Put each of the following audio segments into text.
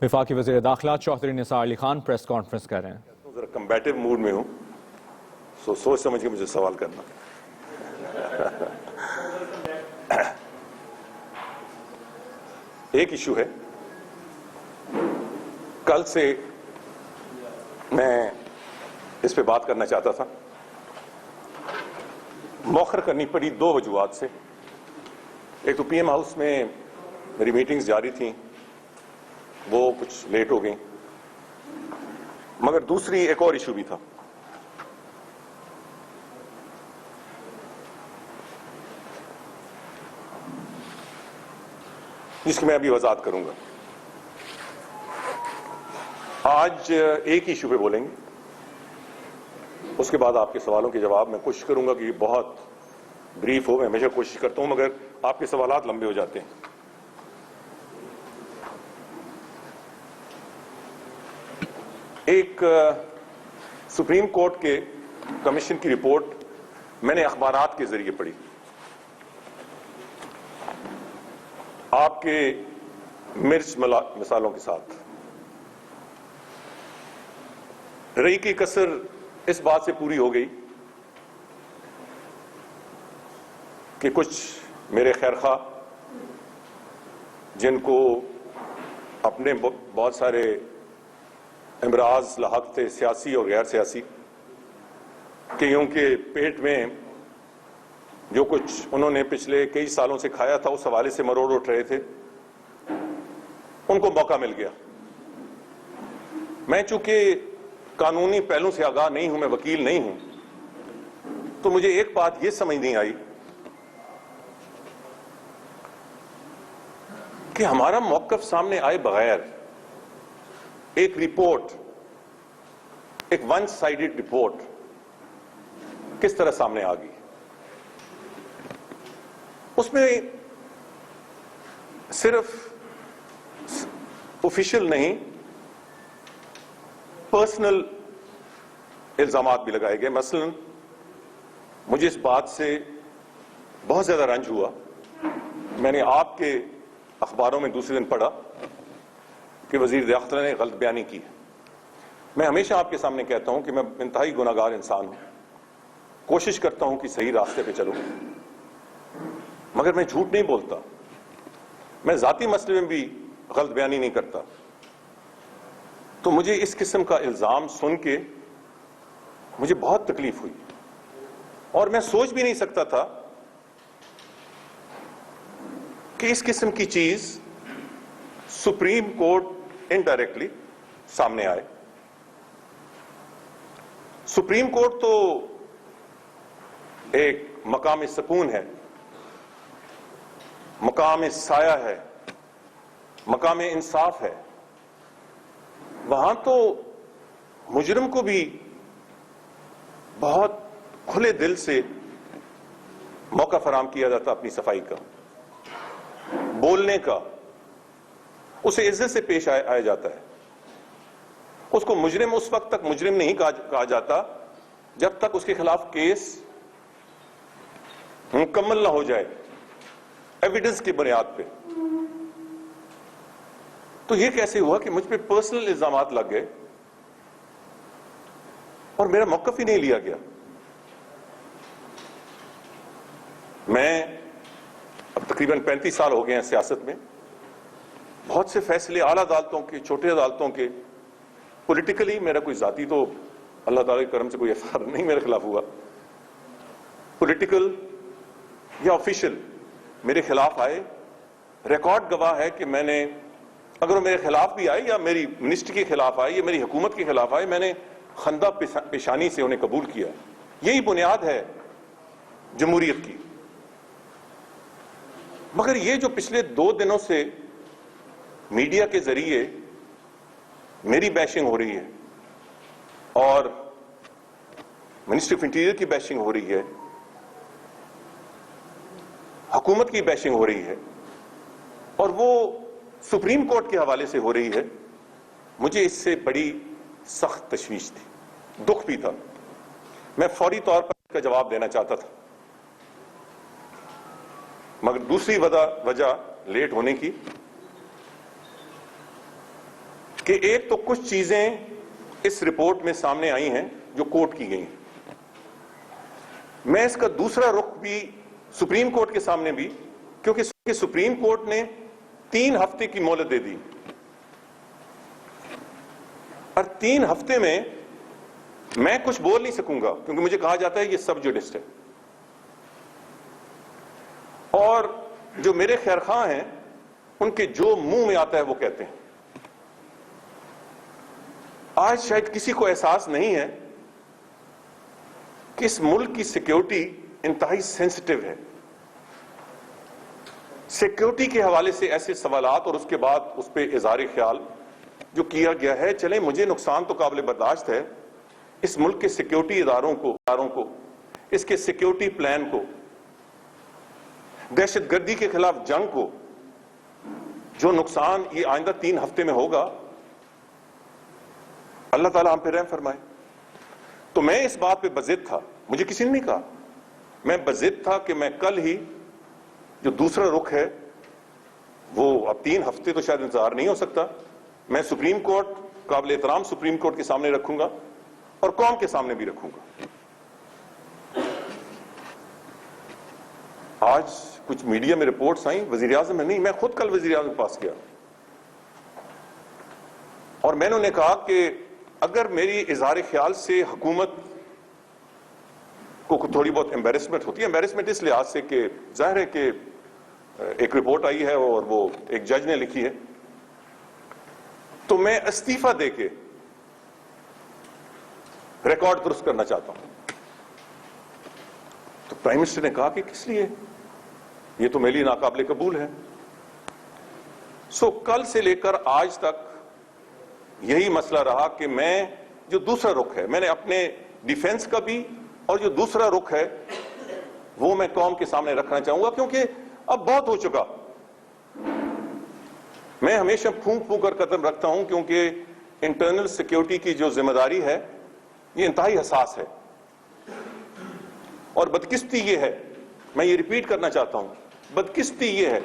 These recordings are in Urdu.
وفاقی وزیر داخلہ چوہدری نثار علی خان پریس کانفرنس کر رہے ہیں. ذرا کمبیٹیو موڈ میں ہوں، سوچ سمجھ کے مجھے سوال کرنا. ایک ایشو ہے، کل سے میں اس پہ بات کرنا چاہتا تھا، مؤخر کرنی پڑی دو وجوہات سے. ایک تو پی ایم ہاؤس میں میری میٹنگز جاری تھیں، وہ کچھ لیٹ ہو گئیں، مگر دوسری ایک اور ایشو بھی تھا. جس کی میں ابھی وضاحت کروں گا. آج ایک ایشو پہ بولیں گے، اس کے بعد آپ کے سوالوں کے جواب میں کوشش کروں گا کہ یہ بہت بریف ہو. میں ہمیشہ کوشش کرتا ہوں مگر آپ کے سوالات لمبے ہو جاتے ہیں. ایک سپریم کورٹ کے کمیشن کی رپورٹ میں نے اخبارات کے ذریعے پڑھی. آپ کے مرچ مثالوں کے ساتھ رئی کی کسر اس بات سے پوری ہو گئی کہ کچھ میرے خیرخواہ جن کو اپنے بہت سارے امراض لاحق تھے، سیاسی اور غیر سیاسی، کہ کیونکہ پیٹ میں جو کچھ انہوں نے پچھلے کئی سالوں سے کھایا تھا اس حوالے سے مروڑ اٹھ رہے تھے، ان کو موقع مل گیا. میں چونکہ قانونی پہلو سے آگاہ نہیں ہوں، میں وکیل نہیں ہوں، تو مجھے ایک بات یہ سمجھ نہیں آئی کہ ہمارا موقف سامنے آئے بغیر ایک رپورٹ، ایک ون سائیڈڈ رپورٹ کس طرح سامنے آ گئی. اس میں صرف آفیشیل نہیں، پرسنل الزامات بھی لگائے گئے. مثلا مجھے اس بات سے بہت زیادہ رنج ہوا، میں نے آپ کے اخباروں میں دوسرے دن پڑھا کہ وزیر داخلہ نے غلط بیانی کی. میں ہمیشہ آپ کے سامنے کہتا ہوں کہ میں انتہائی گناہگار انسان ہوں، کوشش کرتا ہوں کہ صحیح راستے پہ چلوں، مگر میں جھوٹ نہیں بولتا، میں ذاتی مسئلے میں بھی غلط بیانی نہیں کرتا. تو مجھے اس قسم کا الزام سن کے مجھے بہت تکلیف ہوئی، اور میں سوچ بھی نہیں سکتا تھا کہ اس قسم کی چیز سپریم کورٹ انڈائریکٹلی سامنے آئے. سپریم کورٹ تو ایک مقام سکون ہے، مقام سایہ ہے، مقام انصاف ہے. وہاں تو مجرم کو بھی بہت کھلے دل سے موقع فراہم کیا جاتا اپنی صفائی کا، بولنے کا، اسے عزت سے پیش آیا جاتا ہے. اس کو مجرم اس وقت تک مجرم نہیں کہا جاتا جب تک اس کے خلاف کیس مکمل نہ ہو جائے ایویڈنس کی بنیاد پہ. تو یہ کیسے ہوا کہ مجھ پہ پرسنل الزامات لگ گئے اور میرا موقف ہی نہیں لیا گیا؟ میں اب تقریباً 35 سال ہو گئے ہیں سیاست میں. بہت سے فیصلے اعلیٰ عدالتوں کے، چھوٹے عدالتوں کے، پولیٹیکلی میرا کوئی ذاتی تو اللہ تعالیٰ کے کرم سے کوئی ایف آئی آر نہیں میرے خلاف ہوا، پولیٹیکل یا آفیشیل میرے خلاف آئے. ریکارڈ گواہ ہے کہ میں نے، اگر وہ میرے خلاف بھی آئے یا میری منسٹری کے خلاف آئے یا میری حکومت کے خلاف آئے، میں نے خندہ پیشانی سے انہیں قبول کیا. یہی بنیاد ہے جمہوریت کی. مگر یہ جو پچھلے 2 دنوں سے میڈیا کے ذریعے میری بیشنگ ہو رہی ہے اور منسٹری آف انٹیریئر کی بیشنگ ہو رہی ہے، حکومت کی بیشنگ ہو رہی ہے، اور وہ سپریم کورٹ کے حوالے سے ہو رہی ہے، مجھے اس سے بڑی سخت تشویش تھی، دکھ بھی تھا. میں فوری طور پر اس کا جواب دینا چاہتا تھا، مگر دوسری وجہ لیٹ ہونے کی کہ ایک تو کچھ چیزیں اس رپورٹ میں سامنے آئی ہیں جو کوٹ کی گئی ہیں. میں اس کا دوسرا رخ بھی سپریم کورٹ کے سامنے بھی, کیونکہ سپریم کورٹ نے 3 ہفتے کی مہلت دے دی, اور 3 ہفتے میں میں کچھ بول نہیں سکوں گا کیونکہ مجھے کہا جاتا ہے یہ سب جوڈسٹ ہے, اور جو میرے خیر خواہ ہیں ان کے جو منہ میں آتا ہے وہ کہتے ہیں. آج شاید کسی کو احساس نہیں ہے کہ اس ملک کی سیکیورٹی انتہائی سینسٹیو ہے. سیکیورٹی کے حوالے سے ایسے سوالات اور اس کے بعد اس پہ اظہار خیال جو کیا گیا ہے, چلیں مجھے نقصان تو قابل برداشت ہے, اس ملک کے سیکیورٹی اداروں کو, اس کے سیکیورٹی پلان کو, دہشت گردی کے خلاف جنگ کو, جو نقصان یہ آئندہ 3 ہفتے میں ہوگا, اللہ تعالیٰ ہم پہ رحم فرمائے. تو میں اس بات پہ بضد تھا, مجھے کسی نے نہیں کہا, میں بضد تھا کہ میں کل ہی جو دوسرا رخ ہے وہ اب 3 ہفتے تو شاید انتظار نہیں ہو سکتا, میں سپریم کورٹ, قابل احترام سپریم کورٹ کے سامنے رکھوں گا اور قوم کے سامنے بھی رکھوں گا. آج کچھ میڈیا میں رپورٹس آئیں, وزیر اعظم نے نہیں, میں خود کل وزیر اعظم کے پاس گیا اور میں نے انہیں کہا کہ اگر میری اظہار خیال سے حکومت کو تھوڑی بہت امبیرسمنٹ ہوتی ہے, امبیرسمنٹ اس لحاظ سے کہ ظاہر ہے کہ ایک رپورٹ آئی ہے اور وہ ایک جج نے لکھی ہے, تو میں استعفیٰ دے کے ریکارڈ درست کرنا چاہتا ہوں. تو پرائم منسٹر نے کہا کہ کس لیے, یہ تو میرے لیے ناقابل قبول ہے. سو کل سے لے کر آج تک یہی مسئلہ رہا کہ میں جو دوسرا رخ ہے, میں نے اپنے ڈیفنس کا بھی اور جو دوسرا رخ ہے وہ میں قوم کے سامنے رکھنا چاہوں گا, کیونکہ اب بہت ہو چکا. میں ہمیشہ پھونک پھونک کر قدم رکھتا ہوں کیونکہ انٹرنل سیکیورٹی کی جو ذمہ داری ہے یہ انتہائی حساس ہے, اور بدقسمتی یہ ہے, میں یہ ریپیٹ کرنا چاہتا ہوں, بدقسمتی یہ ہے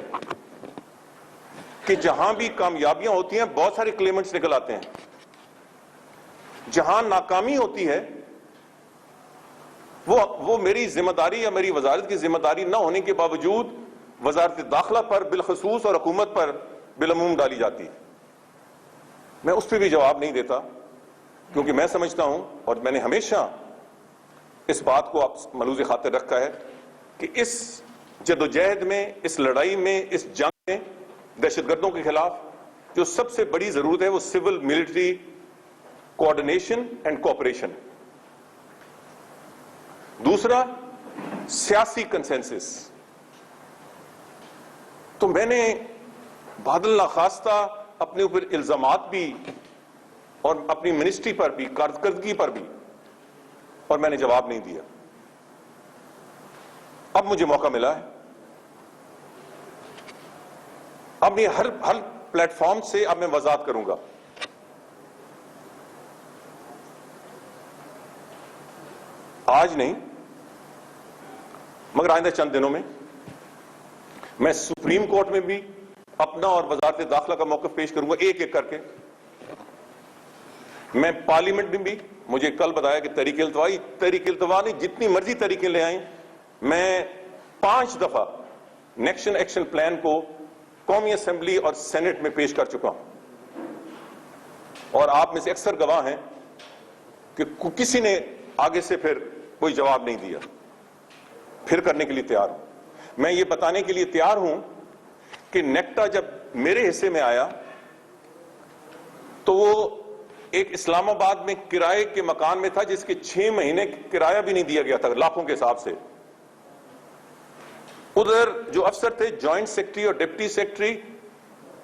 کہ جہاں بھی کامیابیاں ہوتی ہیں بہت سارے کلیمنٹس نکل آتے ہیں, جہاں ناکامی ہوتی ہے وہ میری ذمہ داری یا میری وزارت کی ذمہ داری نہ ہونے کے باوجود وزارت داخلہ پر بالخصوص اور حکومت پر بالعموم ڈالی جاتی ہے. میں اس پہ بھی جواب نہیں دیتا کیونکہ میں سمجھتا ہوں, اور میں نے ہمیشہ اس بات کو ملحوظ خاطر رکھا ہے کہ اس جدوجہد میں, اس لڑائی میں, اس جنگ میں دہشت گردوں کے خلاف جو سب سے بڑی ضرورت ہے وہ civil military coordination and cooperation. دوسرا سیاسی کنسنسس. تو میں نے بادل ناخواستہ اپنے اوپر الزامات بھی اور اپنی منسٹری پر بھی, کارکردگی پر بھی, اور میں نے جواب نہیں دیا. اب مجھے موقع ملا ہے, اب یہ ہر پلیٹ فارم سے اب میں وضاحت کروں گا. آج نہیں مگر آئندہ چند دنوں میں سپریم کورٹ میں بھی اپنا اور وزارت داخلہ کا موقف پیش کروں گا, ایک ایک کر کے. میں پارلیمنٹ میں بھی, مجھے کل بتایا کہ تحریک التوا نے جتنی مرضی طریقے لے آئیں, میں 5 دفعہ نیشنل ایکشن پلان کو قومی اسمبلی اور سینٹ میں پیش کر چکا ہوں, اور آپ میں سے اکثر گواہ ہیں کہ کسی نے آگے سے پھر کوئی جواب نہیں دیا. پھر کرنے کے لیے تیار ہوں. میں یہ بتانے کے لیے تیار ہوں کہ نیکٹا جب میرے حصے میں آیا تو وہ ایک اسلام آباد میں کرائے کے مکان میں تھا جس کے 6 مہینے کرایہ بھی نہیں دیا گیا تھا, لاکھوں کے حساب سے. ادھر جو افسر تھے, جوائنٹ سیکرٹری اور ڈپٹی سیکرٹری,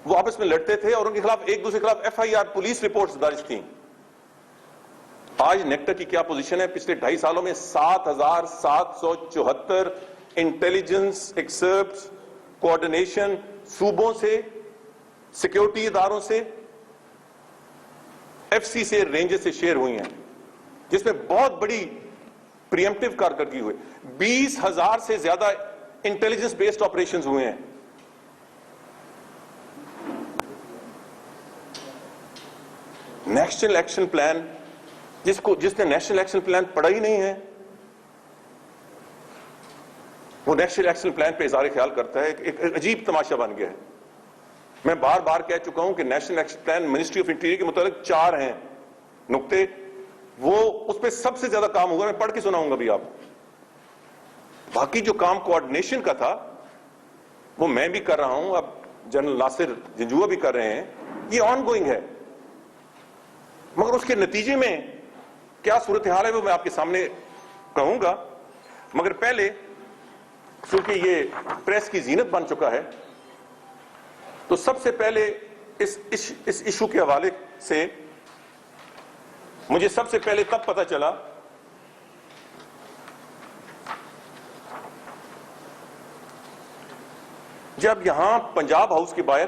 وہ آپس میں لڑتے تھے اور ان کے خلاف ایک دوسرے کے خلاف FIR پولیس رپورٹس درج تھیں. آج نیکٹا کی کیا پوزیشن ہے؟ پچھلے 2.5 سالوں میں 7,774 انٹیلیجنس ایکسرپٹس, کوآرڈینیشن صوبوں سے, سیکیورٹی اداروں سے, FC سے, رینجز سے شیئر ہوئی ہیں, جس میں بہت بڑی پریمپٹیو کارکردگی ہوئی. 20,000 سے زیادہ انٹیلیجنس بیسڈ آپریشنز ہوئے ہیں. نیشنل ایکشن پلان جس نے نیشنل ایکشن پلان پڑھا ہی نہیں ہے وہ نیشنل ایکشن پلان پہ اظہار خیال کرتا ہے. ایک عجیب تماشا بن گیا ہے. میں بار بار کہہ چکا ہوں کہ national action plan ministry of interior کے متعلق 4 ہیں نقطے, وہ اس پہ سب سے زیادہ کام ہوگا. میں پڑھ کے سناؤں گا بھی آپ. باقی جو کام کوآرڈینیشن کا تھا وہ میں بھی کر رہا ہوں, اب جنرل ناصر جنجوعہ بھی کر رہے ہیں, یہ آن گوئنگ ہے. مگر اس کے نتیجے میں کیا صورتحال ہے وہ میں آپ کے سامنے کہوں گا. مگر پہلے چونکہ یہ پریس کی زینت بن چکا ہے تو سب سے پہلے اس ایشو کے حوالے سے مجھے سب سے پہلے تب پتا چلا جب یہاں پنجاب ہاؤس کے باہر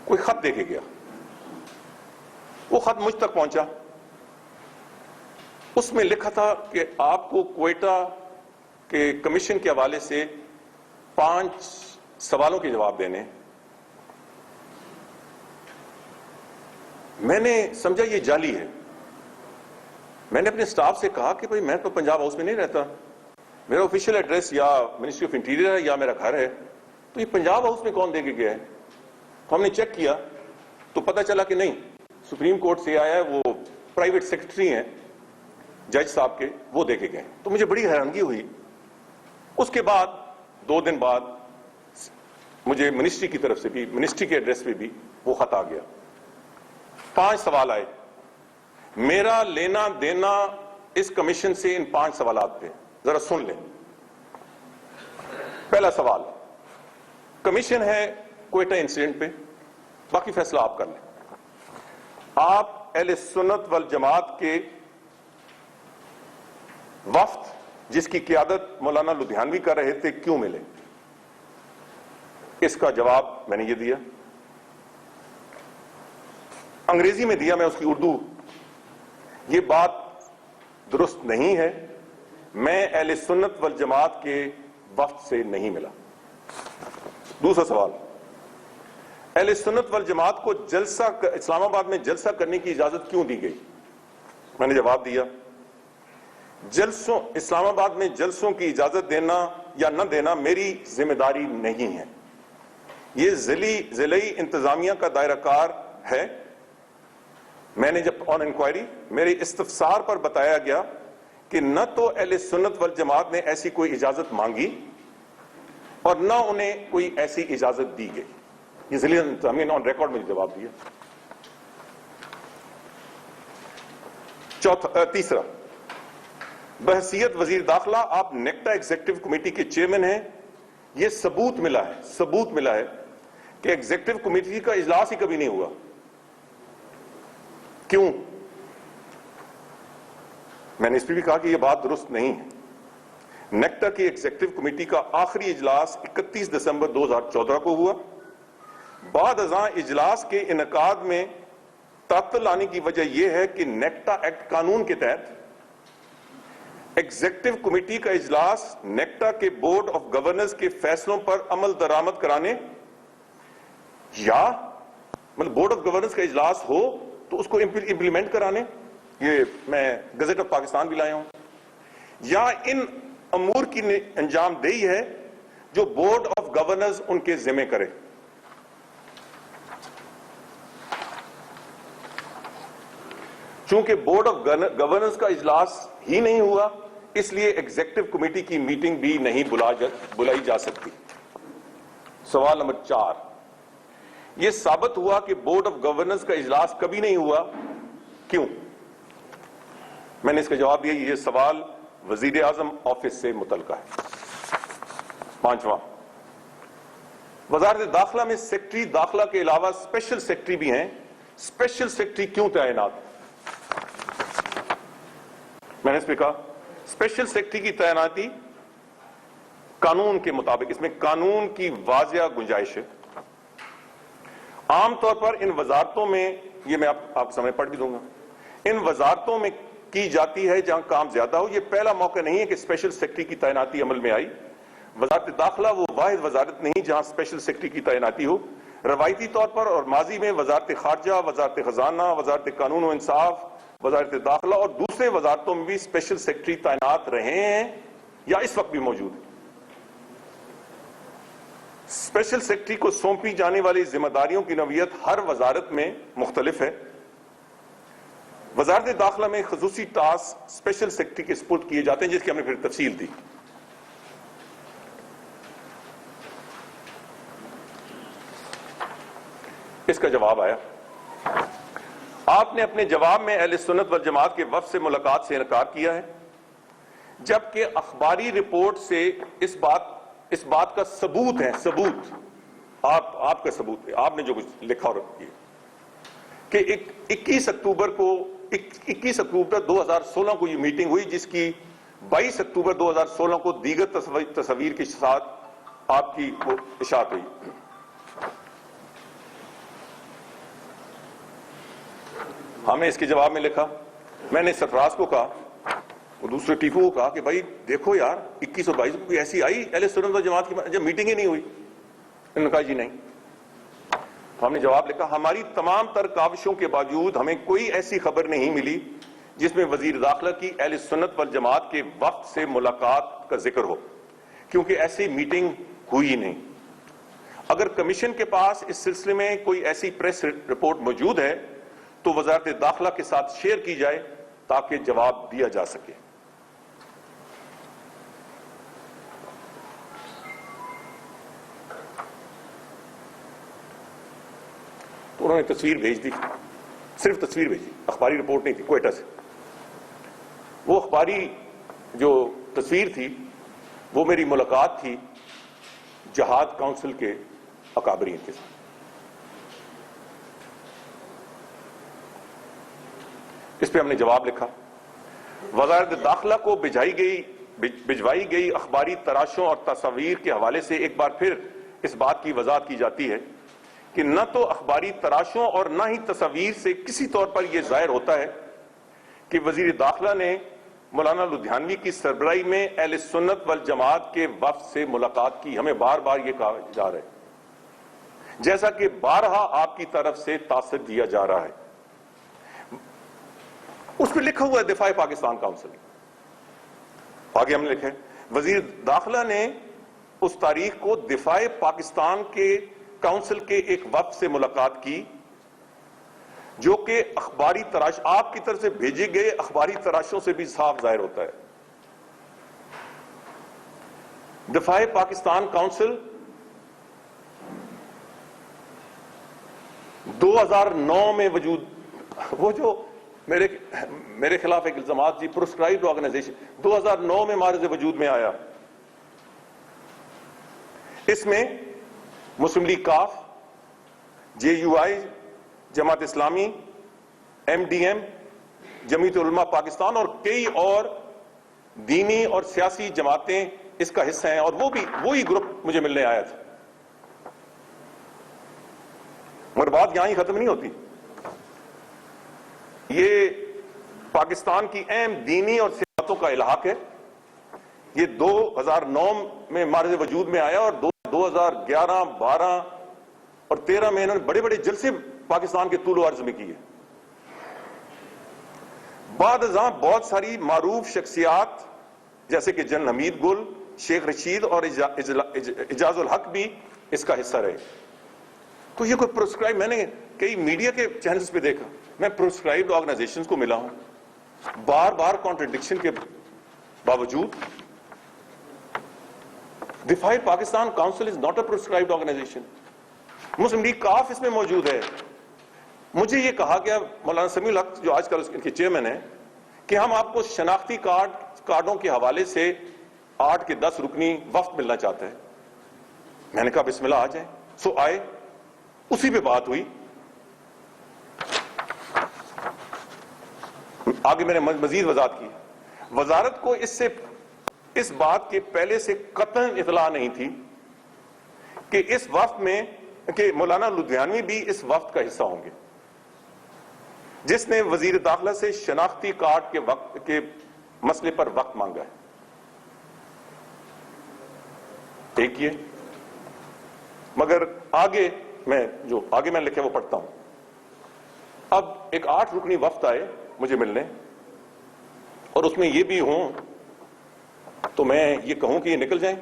کوئی خط دے کے گیا. وہ خط مجھ تک پہنچا. اس میں لکھا تھا کہ آپ کو کوئٹہ کے کمیشن کے حوالے سے 5 سوالوں کے جواب دینے. میں نے سمجھا یہ جعلی ہے. میں نے اپنے سٹاف سے کہا کہ بھئی میں تو پنجاب ہاؤس میں نہیں رہتا, میرا آفیشیل ایڈریس یا منسٹری آف انٹیریئر ہے یا میرا گھر ہے, تو یہ پنجاب ہاؤس میں کون دے کے گیا ہے؟ تو ہم نے چیک کیا تو پتہ چلا کہ نہیں, سپریم کورٹ سے آیا ہے, وہ پرائیویٹ سیکرٹری ہیں جج صاحب کے, وہ دے کے گئے. تو مجھے بڑی حیرانگی ہوئی. اس کے بعد 2 دن بعد مجھے منسٹری کی طرف سے بھی, منسٹری کے ایڈریس پہ بھی وہ خط آ گیا. 5 سوال آئے. میرا لینا دینا اس کمیشن سے ان 5 سوالات پہ ذرا سن لیں. پہلا سوال, کمیشن ہے کوئٹہ انسیڈنٹ پہ, باقی فیصلہ آپ کر لیں. آپ اہل سنت والجماعت کے وفد جس کی قیادت مولانا لدھیانوی کر رہے تھے کیوں ملے؟ اس کا جواب میں نے یہ دیا, انگریزی میں دیا, میں اس کی اردو. یہ بات درست نہیں ہے, میں اہل سنت والجماعت کے وفد سے نہیں ملا. دوسرا سوال, اہل سنت والجماعت کو جلسہ اسلام آباد میں جلسہ کرنے کی اجازت کیوں دی گئی؟ میں نے جواب دیا, جلسوں اسلام آباد میں جلسوں کی اجازت دینا یا نہ دینا میری ذمہ داری نہیں ہے. یہ ضلعی انتظامیہ کا دائرہ کار ہے. میں نے جب آن انکوائری میرے استفسار پر بتایا گیا کہ نہ تو اہل سنت والجماعت نے ایسی کوئی اجازت مانگی اور نہ انہیں کوئی ایسی اجازت دی گئی. یہ ضلعی انتظامیہ نے آن ریکارڈ میں جواب دیا. تیسرا, بحیثیت وزیر داخلہ آپ نیکٹا ایگزیکٹو کمیٹی کے چیئرمین ہیں. یہ ثبوت ملا ہے کہ ایگزیکٹو کمیٹی کا اجلاس ہی کبھی نہیں ہوا. کیوں؟ میں نے اس پہ بھی کہا کہ یہ بات درست نہیں ہے. نیکٹا کی ایگزیکٹو کمیٹی کا آخری اجلاس 31 دسمبر 2014 کو ہوا. بعد ازاں اجلاس کے انعقاد میں تعطل آنے کی وجہ یہ ہے کہ نیکٹا ایکٹ قانون کے تحت ایگزیکٹو کمیٹی کا اجلاس نیکٹا کے بورڈ آف گورنرز کے فیصلوں پر عمل درآمد کرانے یا مطلب بورڈ آف گورنرز کا اجلاس ہو تو اس کو امپلیمنٹ کرانے, یہ میں گزٹ آف پاکستان بھی لایا ہوں, یا ان امور کی انجام دہی ہے جو بورڈ آف گورنرز ان کے ذمہ کرے. چونکہ بورڈ آف گورنرز کا اجلاس ہی نہیں ہوا اس لیے ایگزیکٹو کمیٹی کی میٹنگ بھی نہیں بلائی جا سکتی. سوال نمبر 4, یہ ثابت ہوا کہ بورڈ آف گورنرز کا اجلاس کبھی نہیں ہوا, کیوں؟ میں نے اس کا جواب دیا, یہ سوال وزیر اعظم آفس سے متعلقہ ہے. 5واں, وزارت داخلہ میں سیکرٹری داخلہ کے علاوہ اسپیشل سیکرٹری بھی ہیں. اسپیشل سیکرٹری کیوں تعینات؟ میں نے اس پہ کہا اسپیشل سیکرٹری کی تعیناتی قانون کے مطابق, اس میں قانون کی واضح گنجائش ہے. عام طور پر ان وزارتوں میں, یہ میں آپ کو سامنے پڑھ بھی دوں گا, ان وزارتوں میں کی جاتی ہے جہاں کام زیادہ ہو. یہ پہلا موقع نہیں ہے کہ اسپیشل سیکرٹری کی تعیناتی عمل میں آئی. وزارت داخلہ وہ واحد وزارت نہیں جہاں اسپیشل سیکرٹری کی تعیناتی ہو. روایتی طور پر اور ماضی میں وزارت خارجہ، وزارت خزانہ، وزارت قانون و انصاف، وزارت داخلہ اور دوسرے وزارتوں میں بھی اسپیشل سیکرٹری تعینات رہے ہیں یا اس وقت بھی موجود ہیں۔ اسپیشل سیکرٹری کو سونپی جانے والی ذمہ داریوں کی نوعیت ہر وزارت میں مختلف ہے۔ وزارت داخلہ میں خصوصی ٹاسک اسپیشل سیکرٹری کے سپرد کیے جاتے ہیں، جس کی ہم نے پھر تفصیل دی۔ اس کا جواب آیا۔ آپ نے اپنے جواب میں اہل سنت والجماعت کے وفد سے ملاقات سے انکار کیا ہے، جبکہ اخباری رپورٹ سے اس بات کا ثبوت ہے، آپ کا ثبوت ہے، آپ نے جو کچھ لکھا اور کیا کہ 21 اکتوبر 2016 کو یہ میٹنگ ہوئی، جس کی 22 اکتوبر 2016 کو دیگر تصاویر کے ساتھ آپ کی اشاعت ہوئی۔ ہم نے اس کے جواب میں لکھا، میں نے سرفراز کو کہا اور دوسرے ٹیپو کو کہا کہ بھائی دیکھو یار 21 اور 22 کو کوئی ایسی آئی اہل سنت و جماعت کی جب میٹنگ ہی نہیں ہوئی۔ انہوں نے کہا جی نہیں۔ ہم نے جواب لکھا، ہماری تمام تر کاوشوں کے باوجود ہمیں کوئی ایسی خبر نہیں ملی جس میں وزیر داخلہ کی اہل سنت والجماعت کے وفد سے ملاقات کا ذکر ہو، کیونکہ ایسی میٹنگ ہوئی ہی نہیں۔ اگر کمیشن کے پاس اس سلسلے میں کوئی ایسی پریس رپورٹ موجود ہے تو وزارت داخلہ کے ساتھ شیئر کی جائے تاکہ جواب دیا جا سکے۔ تو انہوں نے تصویر بھیج دی، صرف تصویر بھیجی، اخباری رپورٹ نہیں تھی کوئٹہ سے۔ وہ اخباری جو تصویر تھی وہ میری ملاقات تھی جہاد کونسل کے اکابرین کے ساتھ۔ اس پہ ہم نے جواب لکھا، وزارت داخلہ کو بھجوائی گئی اخباری تراشوں اور تصاویر کے حوالے سے ایک بار پھر اس بات کی وضاحت کی جاتی ہے کہ نہ تو اخباری تراشوں اور نہ ہی تصاویر سے کسی طور پر یہ ظاہر ہوتا ہے کہ وزیر داخلہ نے مولانا لدھیانوی کی سربراہی میں اہل سنت والجماعت کے وفد سے ملاقات کی۔ ہمیں بار بار یہ کہا جا رہا ہے، جیسا کہ بارہا آپ کی طرف سے تاثر دیا جا رہا ہے۔ اس پہ لکھا ہوا ہے دفاع پاکستان کونسل۔ آگے ہم نے لکھا ہے وزیر داخلہ نے اس تاریخ کو دفاع پاکستان کے کونسل کے ایک وفد سے ملاقات کی، جو کہ اخباری تراش آپ کی طرف سے بھیجے گئے اخباری تراشوں سے بھی صاف ظاہر ہوتا ہے۔ دفاع پاکستان کونسل 2009 میں وجود، وہ جو میرے خلاف ایک الزامات جی پروسکرائبڈ آرگنائزیشن 2009 میں معرض وجود میں آیا۔ اس میں مسلم لیگ کاف، JUI، جماعت اسلامی، MDM، جمعیت علماء پاکستان اور کئی اور دینی اور سیاسی جماعتیں اس کا حصہ ہیں، اور وہی گروپ مجھے ملنے آیا تھا۔ مگر بات یہاں ہی ختم نہیں ہوتی، یہ پاکستان کی اہم دینی اور سیاستوں کا الحاق ہے۔ یہ 2009 میں معرض وجود میں آیا اور 2011، 12 اور 13 میں انہوں نے بڑے بڑے جلسے پاکستان کے طول و عرض میں کیے۔ بعد ازاں بہت ساری معروف شخصیات جیسے کہ جنرل حمید گل، شیخ رشید اور اعجاز الحق بھی اس کا حصہ رہے۔ تو یہ کوئی پروسکرائب، میں نے کئی میڈیا کے چینلز پہ دیکھا، میں پروسکرائبڈ آرگنائزیشنز کو ملا ہوں، بار بار کانٹرڈکشن کے باوجود۔ دفاع Pakistan council is not a proscribed organisation. Muslim League کاف اس میں موجود ہے۔ مجھے یہ کہا گیا مولانا سمیع الحق جو آج کل ان کے چیئرمین ہیں کہ ہم آپ کو شناختی کارڈوں کے حوالے سے 8 کے 10 رکنی وفد ملنا چاہتا ہے۔ میں نے کہا بسم اللہ آ جائیں، سو آئے، اسی پہ بات ہوئی۔ آگے میں نے مزید وضاحت کی، وزارت کو اس بات کے پہلے سے قطعاً اطلاع نہیں تھی کہ اس وفد میں کہ مولانا لدھیانوی بھی اس وفد کا حصہ ہوں گے، جس نے وزیر داخلہ سے شناختی کارڈ کے مسئلے پر وقت مانگا ہے۔ ایک یہ، مگر آگے میں جو آگے میں لکھا وہ پڑھتا ہوں. اب ایک 8 رکنی وفد آئے مجھے ملنے, اور اس میں یہ بھی ہوں تو میں یہ کہوں کہ یہ نکل جائیں,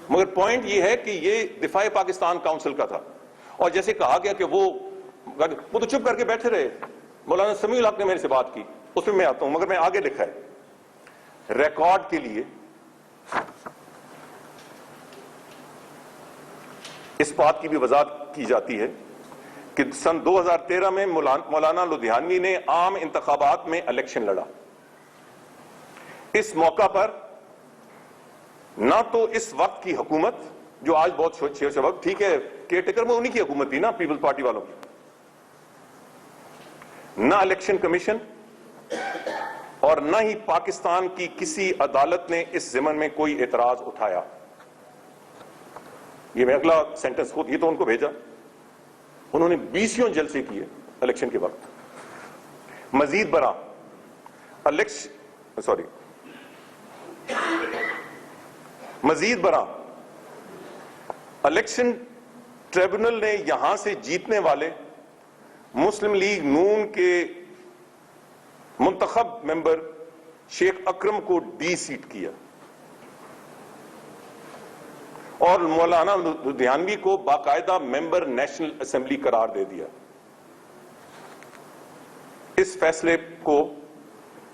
مگر پوائنٹ یہ ہے کہ یہ دفاع پاکستان کاؤنسل کا تھا, اور جیسے کہا گیا کہ وہ تو چپ کر کے بیٹھے رہے. مولانا سمیع الحق نے میرے سے بات کی, اس میں آتا ہوں, مگر میں آگے لکھا ہے ریکارڈ کے لیے اس بات کی بھی وضاحت کی جاتی ہے کہ سن 2013 میں مولانا لدھیانوی نے عام انتخابات میں الیکشن لڑا. اس موقع پر نہ تو اس وقت کی حکومت جو آج بہت شور شباب, ٹھیک ہے کیئر ٹیکر میں انہی کی حکومت تھی نا, پیپلز پارٹی والوں کی, نہ الیکشن کمیشن اور نہ ہی پاکستان کی کسی عدالت نے اس ضمن میں کوئی اعتراض اٹھایا. یہ میں اگلا سینٹنس خود یہ تو ان کو بھیجا, انہوں نے 20 جلسے کیے الیکشن کے وقت. مزید برآں الیکشن ٹریبونل نے یہاں سے جیتنے والے مسلم لیگ نون کے منتخب ممبر شیخ اکرم کو ڈی سیٹ کیا اور مولانا لدھیانوی کو باقاعدہ ممبر نیشنل اسمبلی قرار دے دیا. اس فیصلے کو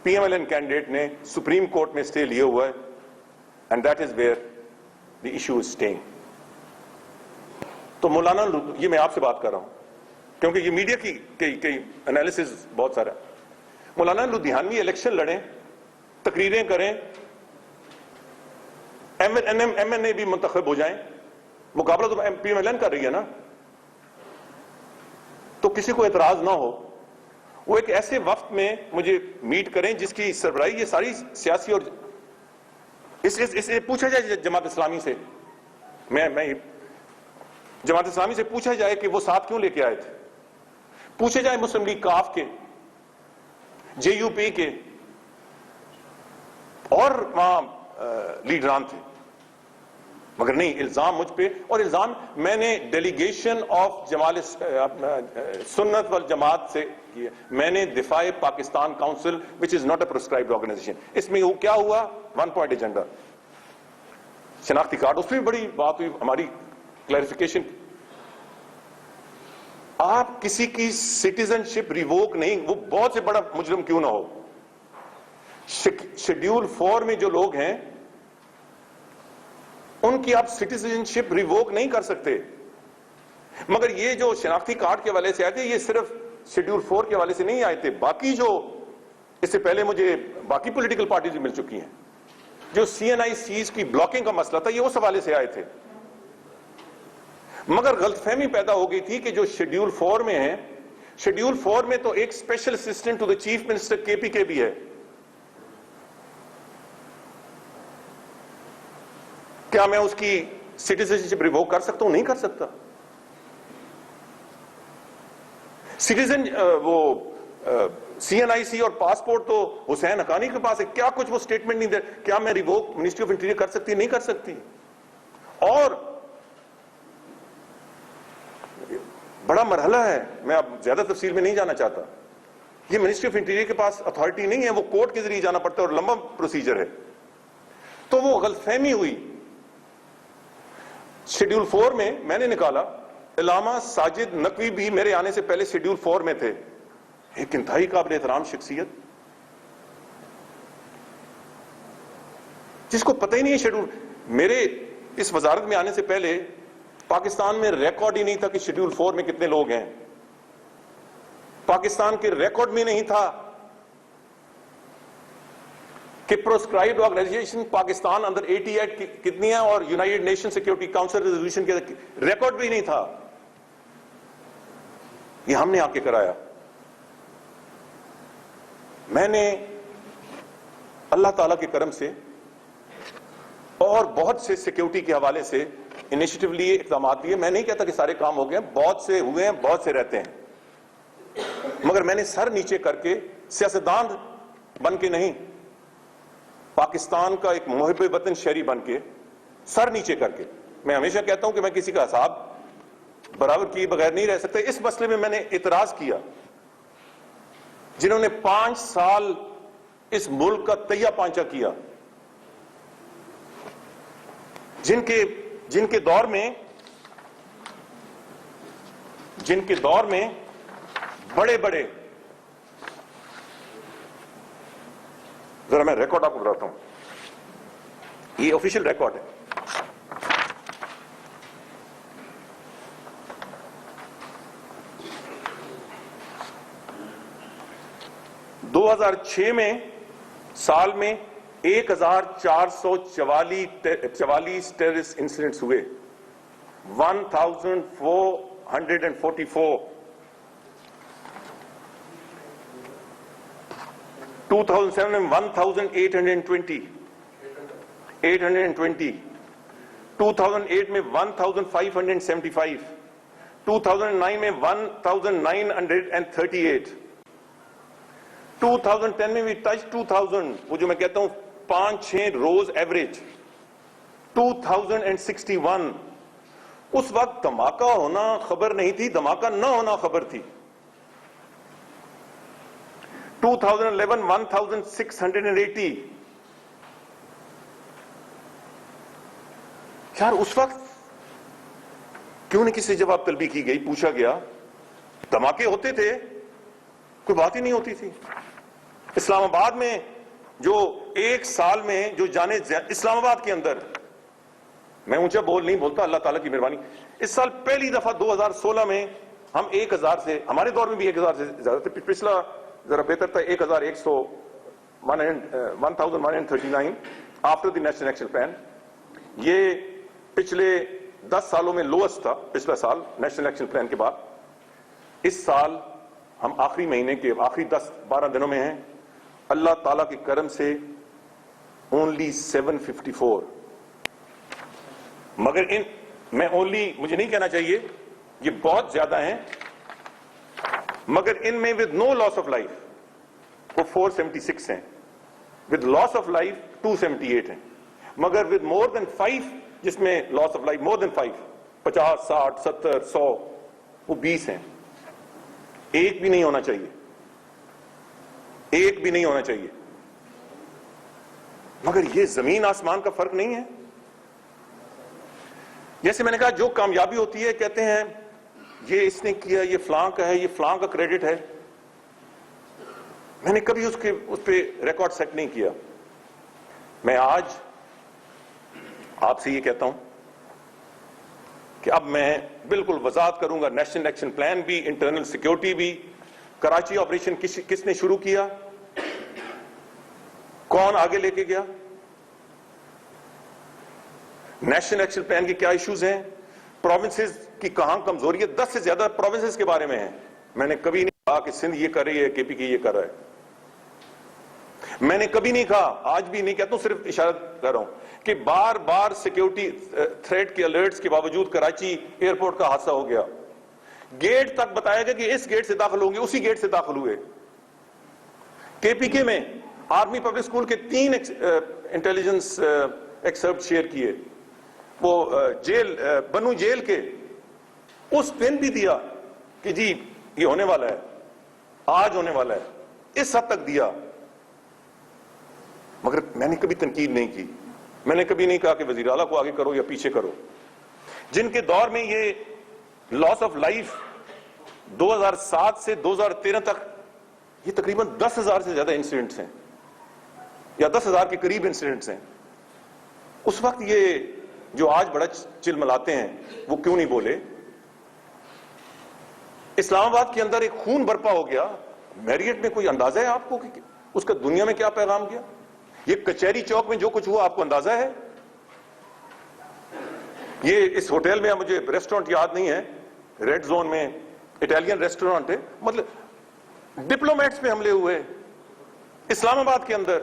P M L N candidate نے سپریم کورٹ میں اسٹے لیے ہوا ہے, and that is where the issue is staying. تو مولانا, یہ میں آپ سے بات کر رہا ہوں کیونکہ یہ میڈیا کی کئی انالیسز بہت سارا. مولانا لدھیانوی الیکشن لڑیں, تقریریں کریں, ایم این اے بھی منتخب ہو جائیں, مقابلہ تو پی ایم ایل این کر رہی ہے نا, تو کسی کو اعتراض نہ ہو. وہ ایک ایسے وقت میں مجھے میٹ کریں جس کی سربراہی یہ ساری سیاسی اور اسے پوچھا جائے جماعت اسلامی سے, میں جماعت اسلامی سے پوچھا جائے کہ وہ ساتھ کیوں لے کے آئے تھے, پوچھے جائے مسلم لیگ کاف کے, جے یو پی کے اور وہاں لیڈران تھے, مگر نہیں, الزام مجھ پہ. اور الزام میں نے ڈیلیگیشن آف سنت والجماعت سے کیا, میں نے دفاع Pakistan council which is not a proscribed organisation. اس میں کیا ہوا, 1 پوائنٹ ایجنڈا, شناختی کارڈ, اس میں بڑی بات ہوئی ہماری کلیریفیکیشن. آپ کسی کی سٹیزن شپ ریووک نہیں, وہ بہت سے بڑا مجرم کیوں نہ ہو, شیڈیول 4 میں جو لوگ ہیں ان کی آپ سٹیزن شپ ریووک نہیں کر سکتے. مگر یہ جو شناختی کارڈ کے حوالے سے آئے تھے, یہ صرف شیڈیول 4 کے حوالے سے نہیں آئے تھے, باقی جو اس سے پہلے مجھے باقی پولیٹیکل پارٹیز بھی مل چکی ہیں, جو سی این آئی سیز کی بلاکنگ کا مسئلہ تھا, یہ اس حوالے سے آئے تھے. مگر غلط فہمی پیدا ہو گئی تھی کہ جو شیڈیول 4 میں ہیں, شیڈیول 4 میں تو ایک special assistant to the chief minister K P کے بھی ہے. کیا میں اس کی سٹیزن شپ ریووک کر سکتا ہوں؟ نہیں کر سکتا. سٹیزن وہ سی این آئی سی اور پاسپورٹ تو حسین حقانی کے پاس ہے, کیا کچھ وہ سٹیٹمنٹ نہیں دے, کیا میں ریووک منسٹری آف انٹیریئر کر سکتی؟ نہیں کر سکتی. اور بڑا مرحلہ ہے, میں اب زیادہ تفصیل میں نہیں جانا چاہتا. یہ منسٹری آف انٹیریئر کے پاس اتھارٹی نہیں ہے, وہ کورٹ کے ذریعے جانا پڑتا ہے اور لمبا پروسیجر ہے. تو وہ غلط فہمی ہوئی. شیڈیول 4 میں نے نکالا, علامہ ساجد نقوی بھی میرے آنے سے پہلے شیڈیول 4 میں تھے, ایک انتہائی قابل احترام شخصیت جس کو پتہ ہی نہیں ہے شیڈیول. میرے اس وزارت میں آنے سے پہلے پاکستان میں ریکارڈ ہی نہیں تھا کہ شیڈیول 4 میں کتنے لوگ ہیں. پاکستان کے ریکارڈ میں نہیں تھا کہ پروسکرائبڈ آرگنائزیشن پاکستان اندر 88 کتنی ہیں اور United nation security council resolution کے ریکارڈ بھی نہیں تھا. یہ ہم نے آ کے کرایا. میں نے اللہ تعالی کے کرم سے اور بہت سے سیکورٹی کے حوالے سے انیشیٹو لیے, اقدامات لیے. میں نہیں کہتا کہ سارے کام ہو گئے, بہت سے ہوئے ہیں, بہت سے رہتے ہیں, مگر میں نے سر نیچے کر کے, سیاستدان بن کے نہیں, پاکستان کا ایک محب وطن شہری بن کے, سر نیچے کر کے. میں ہمیشہ کہتا ہوں کہ میں کسی کا حساب برابر کیے بغیر نہیں رہ سکتے. اس مسئلے میں میں نے اعتراض کیا. جنہوں نے 5 سال اس ملک کا تہیہ پانچا کیا, جن کے دور میں بڑے بڑے, ذرا میں ریکارڈ آپ کو بتاتا ہوں, یہ آفیشیل ریکارڈ ہے. دو 2006 میں سال میں 1444 ٹیررسٹ انسیڈنٹس ہوئے, 1444. 2007 میں 1820. 2008 میں 1575. 2009 میں 1938. 2010 میں بھی ٹچ 2000, وہ جو میں کہتا ہوں 5-6 روز ایوریج. 2061, اس وقت دھماکہ ہونا خبر نہیں تھی, دھماکہ نہ ہونا خبر تھی. 2011 1680. یار اس وقت کیوں نہیں کسی جواب طلبی کی گئی, پوچھا گیا؟ دھماکے ہوتے تھے, کوئی بات ہی نہیں ہوتی تھی. اسلام آباد میں جو ایک سال میں جو جانے, اسلام آباد کے اندر, میں اونچا بول نہیں بولتا, اللہ تعالیٰ کی مہربانی, اس سال پہلی دفعہ 2016 میں ہم 1000 سے, ہمارے دور میں بھی 1000 سے زیادہ تھے, پچھلا ذرا بہتر تھا 1139 after the national action plan. یہ پچھلے 10 سالوں میں لوسٹ تھا, پچھلا سال نیشنل ایکشن پلان کے بعد. اس سال ہم آخری مہینے کے آخری 10-12 دنوں میں ہیں, اللہ تعالیٰ کے کرم سے اونلی 754. مگر مجھے نہیں کہنا چاہیے, یہ بہت زیادہ ہیں, مگر ان میں with no loss of life وہ 476 ہیں, ود لاس آف لائف 278 ہیں, مگر ود مور دین 5, جس میں لاس آف لائف مور دین 5, 50, 60, 70, 100, وہ 20 ہیں. ایک بھی نہیں ہونا چاہیے, ایک بھی نہیں ہونا چاہیے. مگر یہ زمین آسمان کا فرق نہیں ہے. جیسے میں نے کہا, جو کامیابی ہوتی ہے کہتے ہیں یہ اس نے کیا, یہ فلاں کا ہے, یہ فلاں کا کریڈٹ ہے. میں نے کبھی اس پہ ریکارڈ سیٹ نہیں کیا. میں آج آپ سے یہ کہتا ہوں کہ اب میں بالکل وضاحت کروں گا, نیشنل ایکشن پلان بھی, انٹرنل سیکیورٹی بھی, کراچی آپریشن کس نے شروع کیا, کون آگے لے کے گیا, نیشنل ایکشن پلان کے کیا ایشوز ہیں, پروونسز کی کہاں کمزوری ہے. 10 سے زیادہ پروونسز کے بارے میں ہیں. میں نے کبھی نہیں کہا کہ سندھ یہ کر رہی ہے, KPK یہ کر رہا ہے. میں نے کبھی نہیں کہا, آج بھی نہیں کہتا ہوں, صرف اشارہ کر رہا ہوں کہ بار بار سیکیورٹی تھریٹ کے الرٹس کے باوجود کراچی ایئرپورٹ کا حادثہ ہو گیا. گیٹ تک بتایا گیا کہ اس گیٹ سے داخل ہوں گے, اسی گیٹ سے داخل ہوئے. KPK میں آرمی پبلک اسکول کے 3 انٹیلیجنس ایکسرپٹ شیئر کیے. وہ بنو جیل کے اس دن بھی دیا کہ جی یہ ہونے والا ہے, آج ہونے والا ہے, اس حد تک دیا. مگر میں نے کبھی تنقید نہیں کی, میں نے کبھی نہیں کہا کہ وزیر اعلیٰ کو آگے کرو یا پیچھے کرو. جن کے دور میں یہ لاس آف لائف 2007 سے 2013 تک یہ تقریباً 10,000 سے زیادہ انسیڈنٹس ہیں, یا 10,000 کے قریب انسیڈنٹس ہیں. اس وقت یہ جو آج بڑا چل ملاتے ہیں وہ کیوں نہیں بولے؟ اسلام آباد کے اندر ایک خون برپا ہو گیا. میریٹ میں کوئی اندازہ ہے آپ کو کہ اس کا دنیا میں کیا پیغام گیا؟ یہ کچہری چوک میں جو کچھ ہوا آپ کو اندازہ ہے؟ یہ اس ہوٹل میں مجھے ریسٹورنٹ یاد نہیں ہے, ریڈ زون میں اٹالین ریسٹورنٹ ہے, مطلب ڈپلومیٹس پہ حملے ہوئے اسلام آباد کے اندر.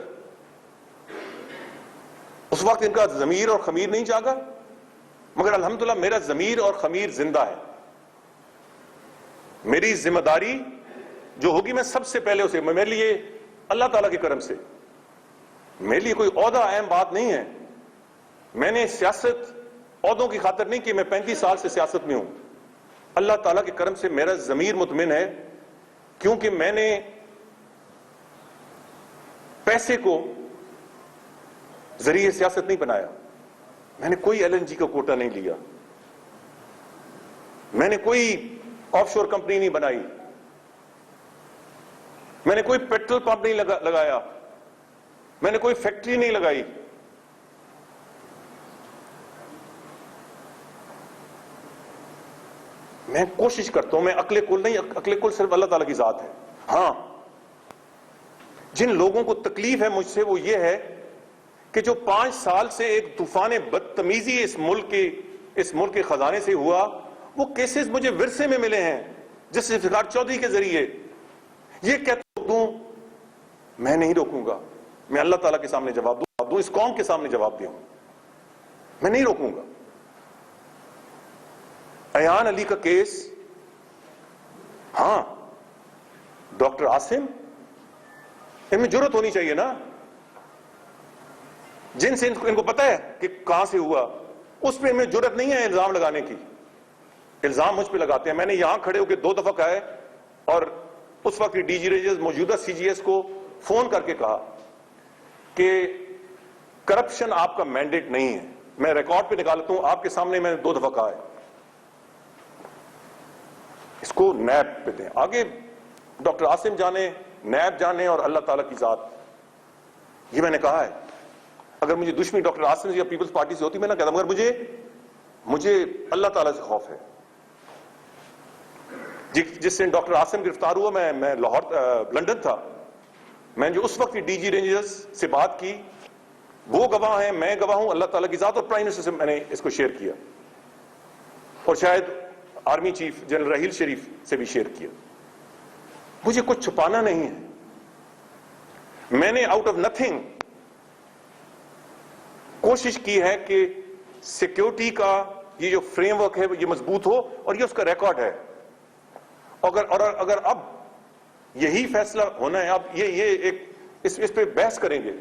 اس وقت ان کا ضمیر اور خمیر نہیں جاگا, مگر الحمدللہ میرا ضمیر اور خمیر زندہ ہے. میری ذمہ داری جو ہوگی میں سب سے پہلے اسے, میرے لیے اللہ تعالیٰ کے کرم سے میرے لیے کوئی عہدہ اہم بات نہیں ہے. میں نے سیاست عہدوں کی خاطر نہیں کی, میں 35 سال سے سیاست میں ہوں. اللہ تعالیٰ کے کرم سے میرا ضمیر مطمئن ہے، کیونکہ میں نے پیسے کو ذریعے سیاست نہیں بنایا. میں نے کوئی ایل این جی کا کوٹا نہیں لیا، میں نے کوئی آف شور کمپنی نہیں بنائی، میں نے کوئی پیٹرول پمپ نہیں لگایا، میں نے کوئی فیکٹری نہیں لگائی. میں کوشش کرتا ہوں، میں عقل کل نہیں، عقل کل صرف اللہ تعالیٰ کی ذات ہے. ہاں، جن لوگوں کو تکلیف ہے مجھ سے وہ یہ ہے کہ جو 5 سال سے ایک طوفان بدتمیزی اس ملک کے خزانے سے ہوا، وہ کیسز مجھے ورثے میں ملے ہیں جسٹس افتخار چودھری کے ذریعے. یہ کہتا ہوں میں نہیں روکوں گا، میں اللہ تعالیٰ کے سامنے جواب دوں، اس قوم کے سامنے جواب دوں، میں نہیں روکوں گا. ایان علی کا کیس، ہاں ڈاکٹر عاصم، ان میں جرت ہونی چاہیے نا، جن سے ان کو پتا ہے کہ کہاں سے ہوا، اس پہ ان میں جرت نہیں ہے الزام لگانے کی. الزام مجھ پہ لگاتے ہیں. میں نے یہاں کھڑے ہو کے 2 دفعہ کہا ہے، اور اس وقت ڈی جی ریجز موجودہ سی جی ایس کو فون کر کے کہا کہ کرپشن آپ کا مینڈیٹ نہیں ہے. میں ریکارڈ پہ نکالتا ہوں، آپ کے سامنے میں نے 2 دفعہ کہا ہے، اس کو نیب پہ دیں. آگے ڈاکٹر عاصم جانے، نیب جانے، اور اللہ تعالیٰ کی ذات. یہ میں نے کہا ہے. اگر مجھے دشمنی ڈاکٹر عاصم یا پیپلز پارٹی سے ہوتی میں نہ کہتا، مگر مجھے اللہ تعالیٰ سے خوف ہے. جس سے ڈاکٹر عاصم گرفتار ہوا، میں لاہور لندن تھا، میں جو اس وقت ڈی جی رینجرز سے بات کی، وہ گواہ ہیں، میں گواہ ہوں، اللہ تعالیٰ کی ذات. اور پرائم منسٹر سے میں نے اس کو شیئر کیا، اور شاید army chief general Raheel Sharif سے بھی شیئر کیا. مجھے کچھ چھپانا نہیں ہے. میں نے آؤٹ آف نتھنگ کوشش کی ہے کہ سیکیورٹی کا یہ جو فریم ورک ہے یہ مضبوط ہو، اور یہ اس کا ریکارڈ ہے. اگر اب یہی فیصلہ ہونا ہے، اب یہ ایک اس پہ بحث کریں گے،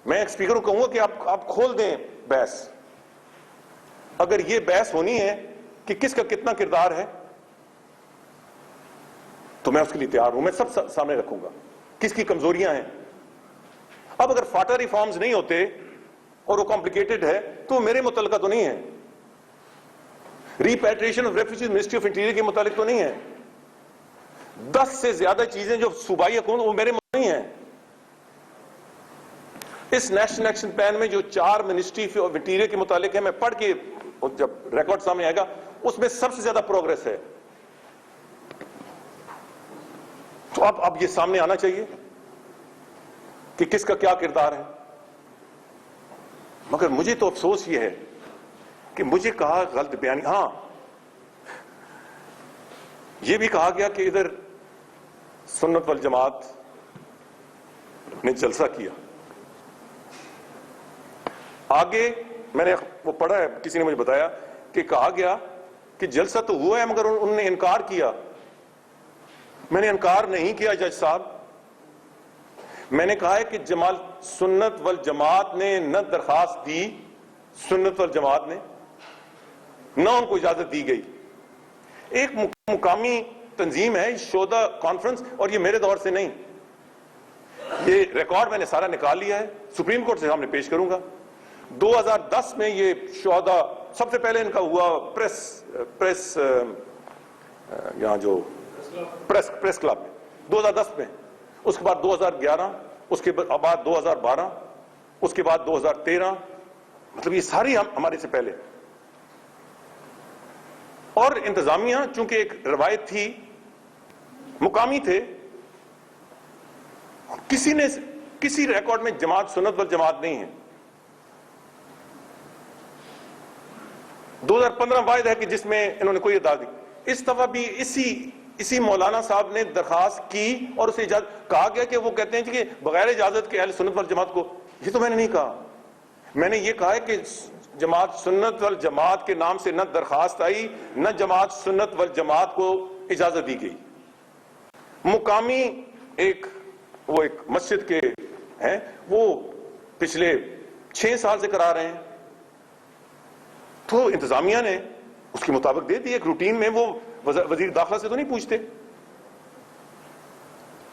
میں ایک اسپیکر کو کہوں گا کہ آپ کھول دیں بحث. اگر یہ بحث ہونی ہے کہ کس کا کتنا کردار ہے، تو میں اس کے لیے تیار ہوں. میں سب سامنے رکھوں گا کس کی کمزوریاں ہیں. اب اگر فاٹا ریفارمز نہیں ہوتے اور وہ کمپلیکیٹڈ ہے تو میرے متعلقہ تو نہیں ہے. Repatriation of refugees ministry of interior کے متعلق تو نہیں ہے. 10 سے زیادہ چیزیں جو صوبائی حکومت، وہ میرے متعلق نہیں ہیں. اس نیشنل ایکشن پلان میں جو 4 منسٹری آف انٹیریئر کے متعلق ہے، میں پڑھ کے جب ریکارڈ سامنے آئے گا، اس میں سب سے زیادہ پروگرس ہے. تو اب یہ سامنے آنا چاہیے کہ کس کا کیا کردار ہے. مگر مجھے تو افسوس یہ ہے کہ مجھے کہا غلط بیانی. ہاں، یہ بھی کہا گیا کہ ادھر سنت والجماعت نے جلسہ کیا. آگے میں نے وہ پڑھا ہے، کسی نے مجھے بتایا کہ کہا گیا کہ جلسہ تو ہوا ہے مگر انہوں نے انکار کیا. میں نے انکار نہیں کیا جج صاحب. میں نے کہا ہے کہ سنت والجماعت نے نہ درخواست دی، سنت والجماعت نے نہ ان کو اجازت دی گئی. ایک مقامی تنظیم ہے شودا کانفرنس، اور یہ میرے دور سے نہیں. یہ ریکارڈ میں نے سارا نکال لیا ہے، سپریم کورٹ سے سامنے پیش کروں گا. 2010 میں یہ شودا سب سے پہلے ان کا ہوا پریس یہاں جو پریس کلب میں 2010 میں. اس کے بعد 2011، اس کے بعد 2012، اس کے بعد 2013. مطلب یہ ساری ہمارے سے پہلے. اور انتظامیہ چونکہ ایک روایت تھی، مقامی تھے، کسی ریکارڈ میں جماعت سنت والجماعت نہیں ہے. 2015 واحد ہے کہ جس میں انہوں نے کوئی اطاعت دی. اس دفعہ بھی اسی مولانا صاحب نے درخواست کی اور اسے اجازت کہا گیا کہ وہ کہتے ہیں کہ بغیر اجازت کے اہل سنت والجماعت کو. یہ تو میں نے نہیں کہا. میں نے یہ کہا ہے کہ جماعت سنت والجماعت کے نام سے نہ درخواست آئی، نہ جماعت سنت والجماعت کو اجازت دی گئی. مقامی ایک مسجد کے ہیں، وہ پچھلے 6 سال سے کرا رہے ہیں، تو انتظامیہ نے اس کے مطابق دے دی. ایک روٹین میں وہ وزیر داخلہ سے تو نہیں پوچھتے.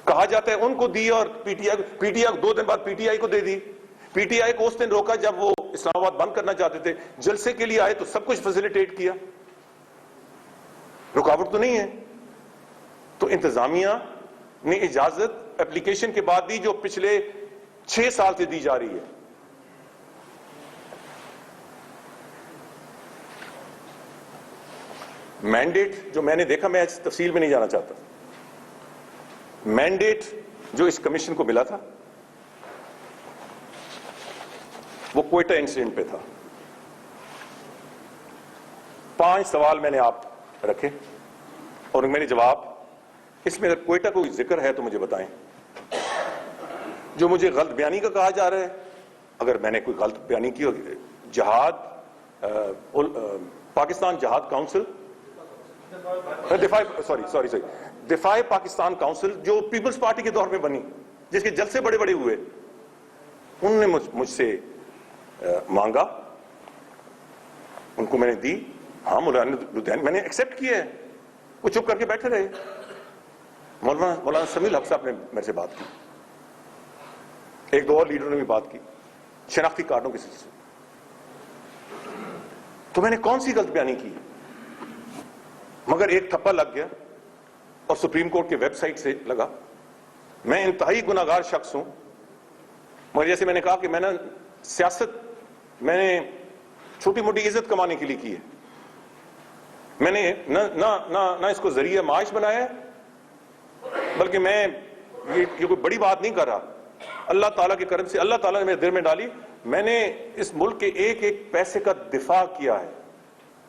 کہا جاتا ہے ان کو دی اور پی ٹی آئی 2 دن بعد پی ٹی آئی کو دے دی. پی ٹی آئی کو اس دن روکا جب وہ اسلام آباد بند کرنا چاہتے تھے. جلسے کے لیے آئے تو سب کچھ فیسیلیٹیٹ کیا. رکاوٹ تو نہیں ہے. تو انتظامیہ نے اجازت اپلیکیشن کے بعد دی جو پچھلے 6 سال سے دی جا رہی ہے. مینڈیٹ جو میں نے دیکھا, میں تفصیل میں نہیں جانا چاہتا, مینڈیٹ جو اس کمیشن کو ملا تھا وہ کوئٹہ انسیڈنٹ پہ تھا. 5 سوال میں نے آپ رکھے اور میرے جواب, اس میں اگر کوئٹہ کوئی ذکر ہے تو مجھے بتائیں. جو مجھے غلط بیانی کا کہا جا رہا ہے, اگر میں نے کوئی غلط بیانی کی ہوگی, جہاد پاکستان جہاد کاؤنسل, دفاع پاکستان کاؤنسل جو پیپلز پارٹی کے دور میں بنی, جس کے جلسے بڑے بڑے ہوئے, انہوں نے مجھ سے مانگا, ان کو میں نے دی. ہاں مولانا لدھیانی میں نے ایکسپٹ کیا ہے. وہ چپ کر کے بیٹھے رہے. مولانا سمیع الحق صاحب نے میرے سے بات کی, 1-2 اور لیڈروں نے بھی بات کی شناختی کارڈوں کے سلسلے. تو میں نے کون سی غلط بیانی کی؟ مگر ایک ٹھپا لگ گیا اور سپریم کورٹ کے ویب سائٹ سے لگا. میں انتہائی گناہگار شخص ہوں, مگر جیسے میں نے کہا کہ میں نے سیاست میں نے چھوٹی موٹی عزت کمانے کے لیے کی ہے. میں نے نہ اس کو ذریعہ معاش بنایا ہے, بلکہ میں یہ کوئی بڑی بات نہیں کر رہا. اللہ تعالیٰ کے کرم سے اللہ تعالیٰ نے میرے دل میں ڈالی. میں نے اس ملک کے ایک ایک پیسے کا دفاع کیا ہے,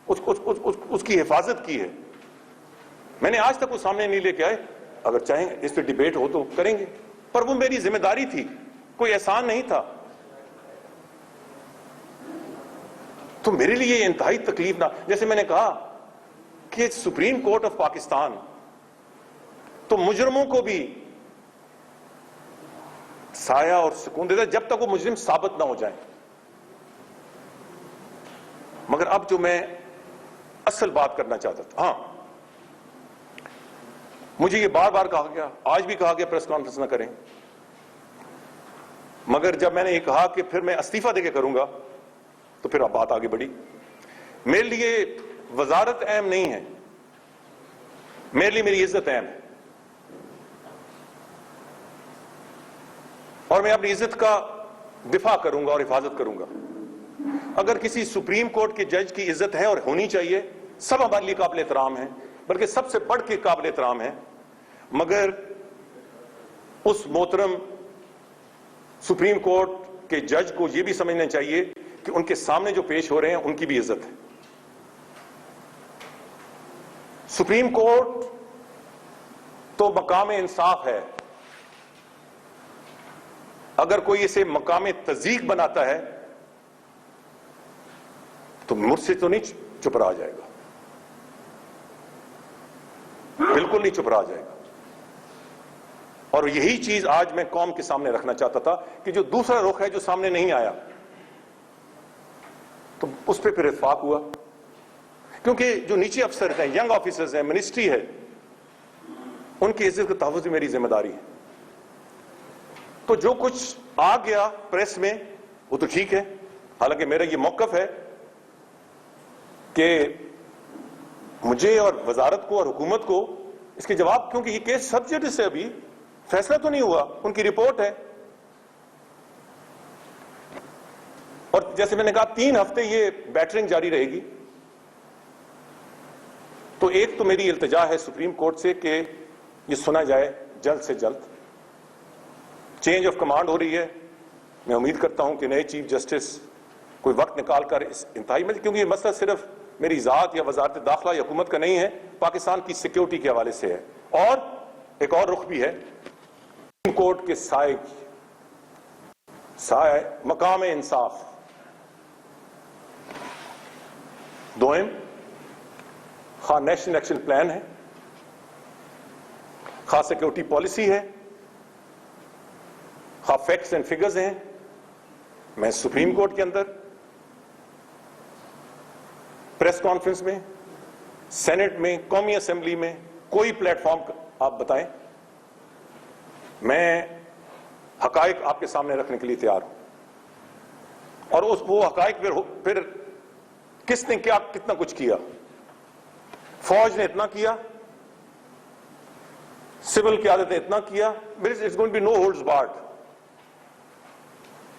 اس کی حفاظت کی ہے. میں نے آج تک وہ سامنے نہیں لے کے آئے. اگر چاہیں اس پہ ڈیبیٹ ہو تو کریں گے, پر وہ میری ذمہ داری تھی, کوئی احسان نہیں تھا. تو میرے لیے یہ انتہائی تکلیف نہ, جیسے میں نے کہا کہ سپریم کورٹ آف پاکستان تو مجرموں کو بھی سایہ اور سکون دیتا ہے جب تک وہ مجرم ثابت نہ ہو جائیں. مگر اب جو میں اصل بات کرنا چاہتا تھا, ہاں مجھے یہ بار بار کہا گیا, آج بھی کہا گیا پریس کانفرنس نہ کریں, مگر جب میں نے یہ کہا کہ پھر میں استعفیٰ دے کے کروں گا تو پھر اب بات آگے بڑھی. میرے لیے وزارت اہم نہیں ہے, میرے لیے میری عزت اہم ہے, اور میں اپنی عزت کا دفاع کروں گا اور حفاظت کروں گا. اگر کسی سپریم کورٹ کے جج کی عزت ہے اور ہونی چاہیے, سب ہمارے لیے قابل احترام ہیں, بلکہ سب سے بڑھ کے قابل احترام ہیں, مگر اس محترم سپریم کورٹ کے جج کو یہ بھی سمجھنا چاہیے کہ ان کے سامنے جو پیش ہو رہے ہیں ان کی بھی عزت ہے. سپریم کورٹ تو مقام انصاف ہے, اگر کوئی اسے مقام تضییق بناتا ہے تو مجھ سے تو نہیں چپ رہا جائے گا, بالکل نہیں چپ رہا جائے گا. اور یہی چیز آج میں قوم کے سامنے رکھنا چاہتا تھا کہ جو دوسرا رخ ہے جو سامنے نہیں آیا, تو اس پہ پھر اتفاق ہوا. کیونکہ جو نیچے افسر ہیں, ینگ آفیسرز ہیں, منسٹری ہے, ان کی عزت کا تحفظ بھی میری ذمہ داری ہے. تو جو کچھ آ گیا پریس میں وہ تو ٹھیک ہے, حالانکہ میرا یہ موقف ہے کہ مجھے اور وزارت کو اور حکومت کو اس کے جواب, کیونکہ یہ کیس سب ججز سے ابھی فیصلہ تو نہیں ہوا, ان کی رپورٹ ہے. اور جیسے میں نے کہا 3 ہفتے یہ بیٹرنگ جاری رہے گی. تو ایک تو میری التجا ہے سپریم کورٹ سے کہ یہ سنا جائے جلد سے جلد. چینج آف کمانڈ ہو رہی ہے, میں امید کرتا ہوں کہ نئے چیف جسٹس کوئی وقت نکال کر اس انتہائی میں, کیونکہ یہ مسئلہ صرف میری ذات یا وزارت داخلہ یا حکومت کا نہیں ہے, پاکستان کی سیکیورٹی کے حوالے سے ہے. اور ایک اور رخ بھی ہے سپریم کورٹ کے سائے مقام انصاف. دوئم, خواہ نیشنل ایکشن پلان ہے, خواہ سیکیورٹی پالیسی ہے, خواہ فیکٹس اینڈ فگرز ہیں, میں سپریم کورٹ کے اندر پریس کانفرنس میں سینٹ میں, قومی اسمبلی میں, کوئی پلیٹ فارم آپ بتائیں, میں حقائق آپ کے سامنے رکھنے کے لیے تیار ہوں. اور وہ حقائق پھر کس نے کیا کتنا کچھ کیا. فوج نے اتنا کیا, سول قیادت نے اتنا کیا, it's going to be no holds barred.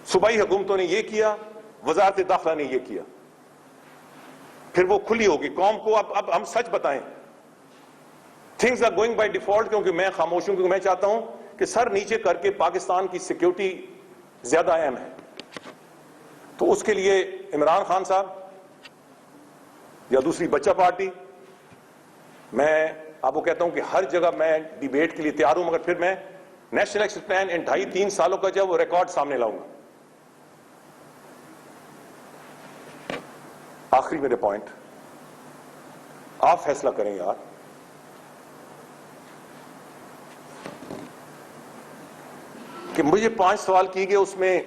صوبائی حکومتوں نے یہ کیا, وزارت داخلہ نے یہ کیا. پھر وہ کھلی ہوگی قوم کو. اب ہم سچ بتائیں. Things are going by default, کیونکہ میں خاموش ہوں, کیونکہ میں چاہتا ہوں کہ سر نیچے کر کے پاکستان کی سیکیورٹی زیادہ اہم ہے. تو اس کے لیے عمران خان صاحب یا دوسری بچہ پارٹی, میں آپ کو کہتا ہوں کہ ہر جگہ میں ڈیبیٹ کے لیے تیار ہوں, مگر پھر میں نیشنل ایکشن پلان ان 2.5-3 سالوں کا جب وہ ریکارڈ سامنے لاؤں گا. آخری میرے پوائنٹ, آپ فیصلہ کریں یار. کہ مجھے 5 سوال کیے گئے, اس میں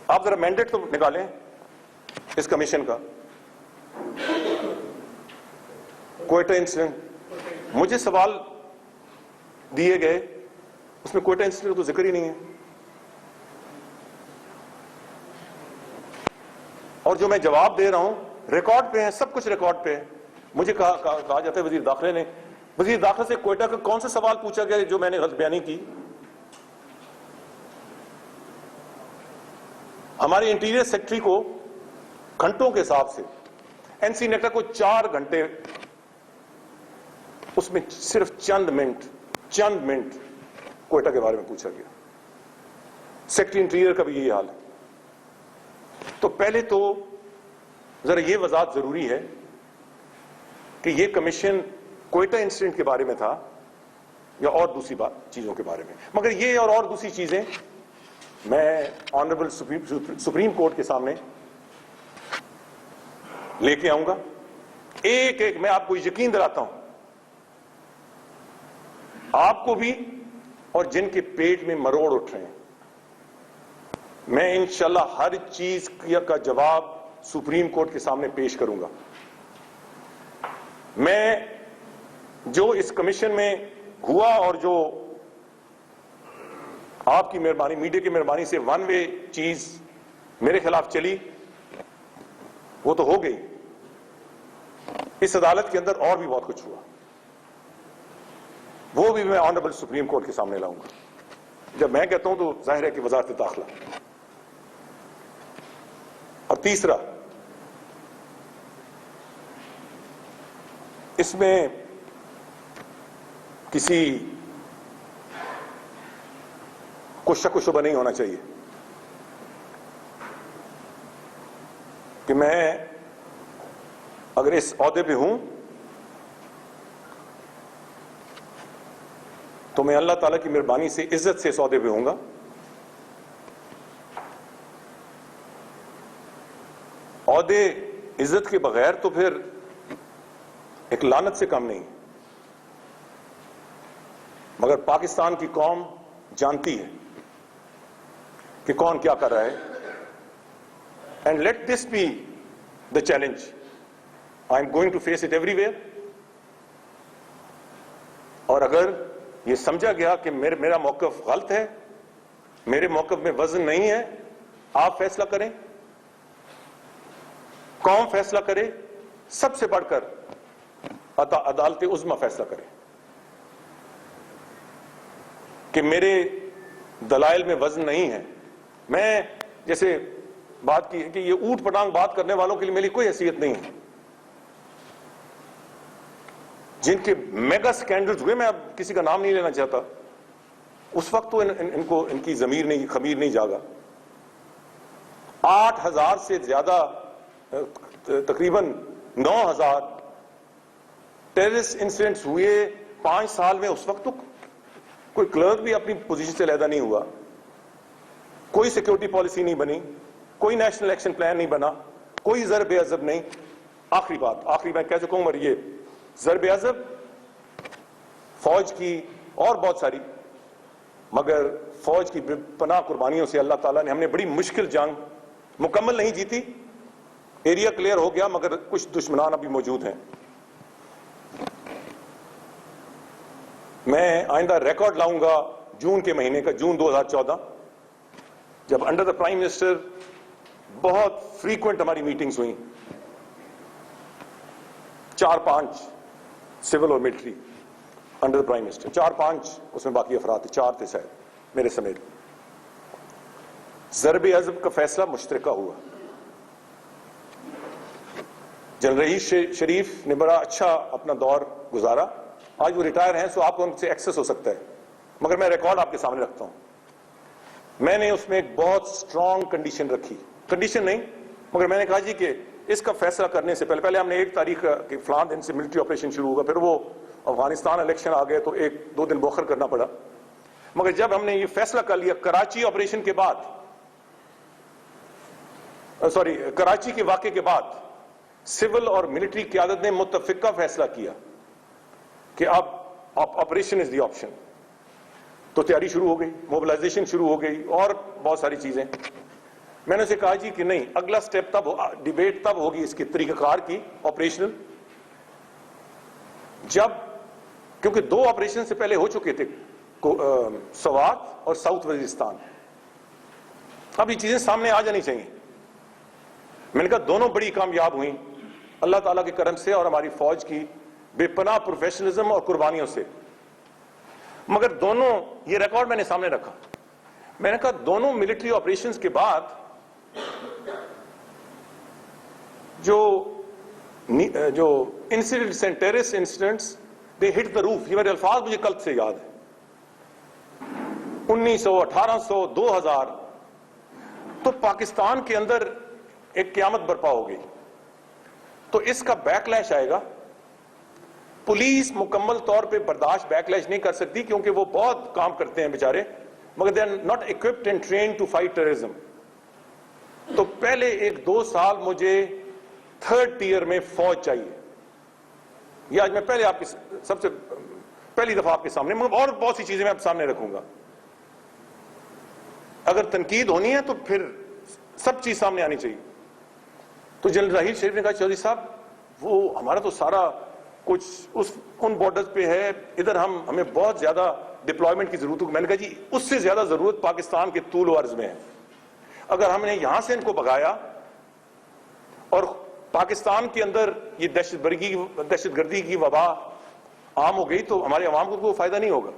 آپ ذرا مینڈیٹ تو نکالیں اس کمیشن کا. کوئٹہ انسیڈنٹ, مجھے سوال دیے گئے, اس میں کوئٹہ انسیڈنٹ کا تو ذکر ہی نہیں ہے. اور جو میں جواب دے رہا ہوں ریکارڈ پہ ہیں, سب کچھ ریکارڈ پہ ہے. مجھے کہا جاتا ہے وزیر داخلہ نے, وزیر داخلہ سے کوئٹہ کا کون سا سوال پوچھا گیا جو میں نے غلط بیانی کی. ہمارے انٹیریئر سیکٹری کو گھنٹوں کے حساب سے, این سی نیٹا کو 4 گھنٹے, اس میں صرف چند منٹ کوئٹہ کے بارے میں پوچھا گیا. سیکٹری انٹیریئر کا بھی یہی حال ہے. تو پہلے تو ذرا یہ وضاحت ضروری ہے کہ یہ کمیشن کوئٹہ انسیڈنٹ کے بارے میں تھا یا اور دوسری چیزوں کے بارے میں. مگر یہ اور دوسری چیزیں میں آنریبل سپریم کورٹ کے سامنے لے کے آؤں گا. ایک میں آپ کو یقین دلاتا ہوں, آپ کو بھی اور جن کے پیٹ میں مروڑ اٹھ رہے ہیں, میں انشاءاللہ ہر چیز کا جواب سپریم کورٹ کے سامنے پیش کروں گا. میں جو اس کمیشن میں ہوا اور جو آپ کی مہربانی, میڈیا کی مہربانی سے 1 وے چیز میرے خلاف چلی, وہ تو ہو گئی. اس عدالت کے اندر اور بھی بہت کچھ ہوا, وہ بھی میں آنریبل سپریم کورٹ کے سامنے لاؤں گا. جب میں کہتا ہوں تو ظاہر ہے کہ وزارت داخلہ. اور تیسرا, اس میں کسی کو شک و شبہ نہیں ہونا چاہیے کہ میں اگر اس عہدے پہ ہوں تو میں اللہ تعالیٰ کی مہربانی سے عزت سے اس عہدے پہ ہوں گا. عہدے عزت کے بغیر تو پھر ایک لعنت سے کم نہیں. مگر پاکستان کی قوم جانتی ہے کہ کون کیا کر رہا ہے. And let this be the challenge. I am going to face it everywhere. اور اگر یہ سمجھا گیا کہ میرا موقف غلط ہے, میرے موقف میں وزن نہیں ہے, آپ فیصلہ کریں, قوم فیصلہ کرے, سب سے بڑھ کر عدالت عظمی فیصلہ کرے کہ میرے دلائل میں وزن نہیں ہے. میں جیسے بات کی کہ یہ اوٹ پٹانگ بات کرنے والوں کے لیے میری کوئی حیثیت نہیں ہے. جن کے میگا سکینڈلز ہوئے, میں اب کسی کا نام نہیں لینا چاہتا, اس وقت تو ان کی ضمیر نہیں, خمیر نہیں جاگا. 8,000 سے زیادہ, تقریباً 9,000 ٹیررسٹ انسیڈنٹس ہوئے 5 سال میں. اس وقت تو کوئی کلرک بھی اپنی پوزیشن سے علیحدہ نہیں ہوا, کوئی سیکیورٹی پالیسی نہیں بنی, کوئی نیشنل ایکشن پلان نہیں بنا, کوئی ضرب عضب نہیں. آخری میں کہہ چکا ہوں, اور یہ ضرب عضب فوج کی اور بہت ساری, مگر فوج کی پناہ قربانیوں سے اللہ تعالیٰ نے, ہم نے بڑی مشکل جنگ مکمل نہیں جیتی, ایریا کلیئر ہو گیا, مگر کچھ دشمنان ابھی موجود ہیں. میں آئندہ ریکارڈ لاؤں گا جون کے مہینے کا، جون 2014، جب انڈر دا پرائم منسٹر بہت فریکوینٹ ہماری میٹنگز ہوئیں، 4-5 سول اور military under the prime minister, 4-5 اس میں باقی افراد تھے، 4 تھے شاید میرے سمیت. ضرب عضب کا فیصلہ مشترکہ ہوا. جنرل رئیس شریف نے بڑا اچھا اپنا دور گزارا. آج وہ ریٹائر ہیں، سو آپ کو ان سے ایکسس ہو سکتا ہے، مگر میں ریکارڈ آپ کے سامنے رکھتا ہوں. میں نے اس میں ایک بہت سٹرونگ کنڈیشن رکھی، کنڈیشن نہیں مگر میں نے کہا جی کہ اس کا فیصلہ کرنے سے پہلے ہم نے 1 تاریخ کے فلاں دن سے ملٹری آپریشن شروع ہوگا، پھر وہ افغانستان الیکشن آ گئے تو 1-2 دن بوخر کرنا پڑا. مگر جب ہم نے یہ فیصلہ کر لیا کراچی آپریشن کے بعد، کراچی کے واقعے کے بعد، سول اور ملٹری قیادت نے متفقہ فیصلہ کیا کہ اب آپریشن از دی آپشن. تو تیاری شروع ہو گئی، موبلائزیشن شروع ہو گئی اور بہت ساری چیزیں. میں نے اسے کہا جی کہ نہیں، اگلا سٹیپ تب ڈیبیٹ تب ہوگی اس کے طریقہ کار کی آپریشنل، جب کیونکہ 2 آپریشن سے پہلے ہو چکے تھے، سوات اور ساؤتھ وزیرستان. اب یہ چیزیں سامنے آ جانی چاہیے. میں نے کہا دونوں بڑی کامیاب ہوئیں اللہ تعالیٰ کے کرم سے اور ہماری فوج کی بے پناہ پروفیشنلزم اور قربانیوں سے. مگر دونوں، یہ ریکارڈ میں نے سامنے رکھا، میں نے کہا دونوں ملٹری آپریشنز کے بعد جو انسیڈنٹس ہیں، ٹیررسٹ انسیڈنٹس، دے ہٹ دا روف. یہ میرے الفاظ مجھے کل سے یاد ہے. 1900، 1800، 2000 تو پاکستان کے اندر ایک قیامت برپا ہو گئی. تو اس کا بیک لیش آئے گا. پولیس مکمل طور پہ برداشت بیک لیش نہیں کر سکتی کیونکہ وہ بہت کام کرتے ہیں بیچارے، مگر they are not equipped and trained to fight terrorism. تو پہلے 1-2 سال مجھے 3rd tier میں فوج چاہیے. یہ آج میں پہلے آپ کی سب سے پہلی دفعہ آپ کے سامنے، مگر اور بہت سی چیزیں میں آپ سامنے رکھوں گا. اگر تنقید ہونی ہے تو پھر سب چیز سامنے آنی چاہیے. تو جنرل راحیل شریف نے کہا چودھری صاحب وہ ہمارا تو سارا کچھ ان بارڈرز پہ ہے، ادھر ہمیں بہت زیادہ ڈپلائمنٹ کی ضرورت ہوگی. میں نے کہا جی اس سے زیادہ ضرورت پاکستان کے طول و عرض میں ہے. اگر ہم نے یہاں سے ان کو بھگایا اور پاکستان کے اندر یہ دہشت گردی کی وبا عام ہو گئی تو ہمارے عوام کو کوئی فائدہ نہیں ہوگا.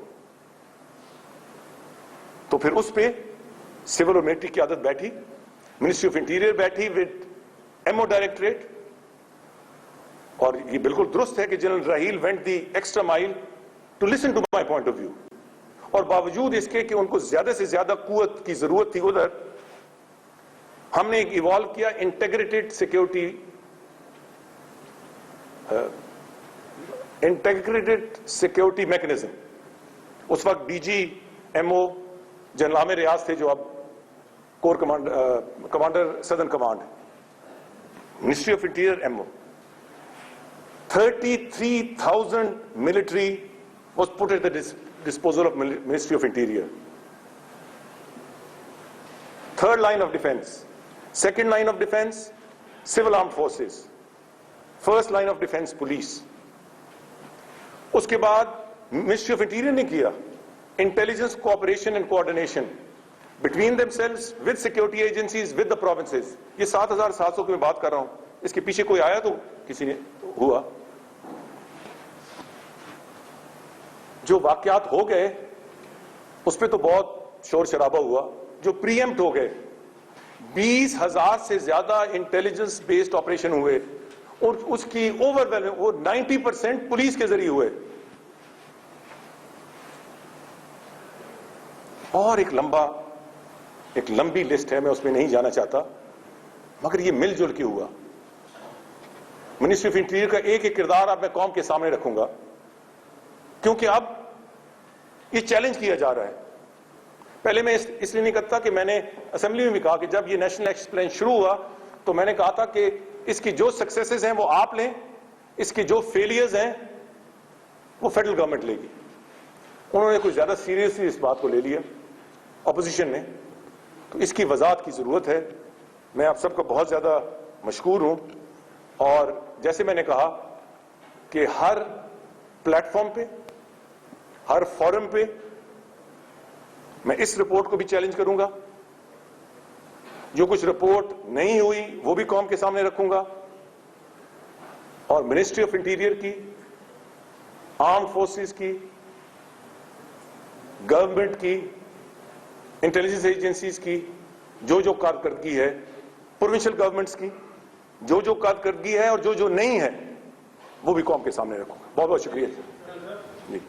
تو پھر اس پہ سول اور ملٹری قیادت بیٹھی، منسٹری آف انٹیریئر بیٹھی ود ایمو ڈائریکٹریٹ. اور یہ بالکل درست ہے کہ general Raheel went the extra mile to listen to my point of view. اور باوجود اس کے کہ ان کو زیادہ سے زیادہ قوت کی ضرورت تھی ادھر، ہم نے ایک ایوالو کیا انٹیگریٹڈ سیکیورٹی میکنزم. اس وقت D G M O general Amir Riaz تھے جو اب corps commander southern command, ministry of interior M O. 33,000 military was put at the disposal of Ministry of Interior. Third line of defense. Second line of defense, civil armed forces. First line of defense, police. اس کے بعد Ministry of Interior نے کیا intelligence cooperation and coordination between themselves with security agencies with the provinces. یہ 7,700 کی میں بات کر رہا ہوں، اس کے پیچھے کوئی آیا تو کسی نے ہوا. جو واقعات ہو گئے اس پہ تو بہت شور شرابہ ہوا. جو پری ایمپٹ ہو گئے، 20,000 سے زیادہ انٹیلیجنس بیسڈ آپریشن ہوئے اور اس کی اوور ویلنگ وہ 90% پولیس کے ذریعے ہوئے. اور ایک لمبی لسٹ ہے، میں اس میں نہیں جانا چاہتا، مگر یہ مل جل کے ہوا. منسٹری آف انٹیریئر کا ایک کردار اب میں قوم کے سامنے رکھوں گا کیونکہ اب یہ چیلنج کیا جا رہا ہے. پہلے میں اس لیے نہیں کرتا کہ میں نے اسمبلی میں بھی کہا کہ جب یہ نیشنل ایکشن پلان شروع ہوا تو میں نے کہا تھا کہ اس کی جو سکسیسز ہیں وہ آپ لیں، اس کی جو فیلئرز ہیں وہ فیڈرل گورنمنٹ لے گی. انہوں نے کچھ زیادہ سیریسلی اس بات کو لے لیا اپوزیشن نے، تو اس کی وضاحت کی ضرورت ہے. میں آپ سب کا بہت زیادہ مشکور ہوں. اور جیسے میں نے کہا کہ ہر پلیٹ فارم پہ ہر فورم پہ میں اس رپورٹ کو بھی چیلنج کروں گا. جو کچھ رپورٹ نہیں ہوئی وہ بھی قوم کے سامنے رکھوں گا. اور منسٹری آف انٹیریئر کی، آرم فورسز کی، گورنمنٹ کی، انٹیلیجنس ایجنسیز کی جو کارکردگی ہے، پروونشل گورنمنٹس کی جو کارکردگی ہے اور جو نہیں ہے وہ بھی قوم کے سامنے رکھوں گا. بہت بہت شکریہ. جی.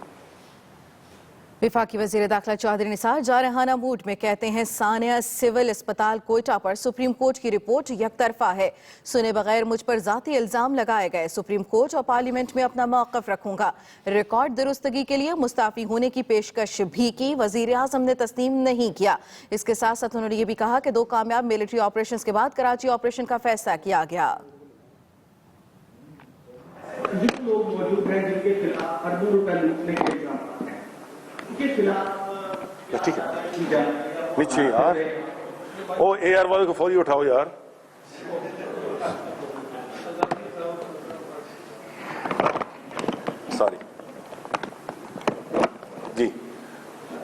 وفاقی وزیر داخلہ چودھری نثار جارحانہ موڈ میں کہتے ہیں ثانیہ سول اسپتال کوئٹہ پر سپریم کورٹ کی رپورٹ یک طرفہ ہے. سنے بغیر مجھ پر ذاتی الزام لگائے گئے. سپریم کورٹ اور پارلیمنٹ میں اپنا موقف رکھوں گا. ریکارڈ درستگی کے لیے مستعفی ہونے کی پیشکش بھی کی، وزیر اعظم نے تسلیم نہیں کیا. اس کے ساتھ ساتھ انہوں نے یہ بھی کہا کہ 2 کامیاب ملٹری آپریشنز کے بعد کراچی آپریشن کا فیصلہ کیا گیا. لوگ موجود ہیں جن کے خلاف اربوں روپے لوٹنے کے الزامات ہیں، ان کے خلاف ٹھیک ہے نیچے یار او اے آر والے کو فوری اٹھاؤ یار. سوری جی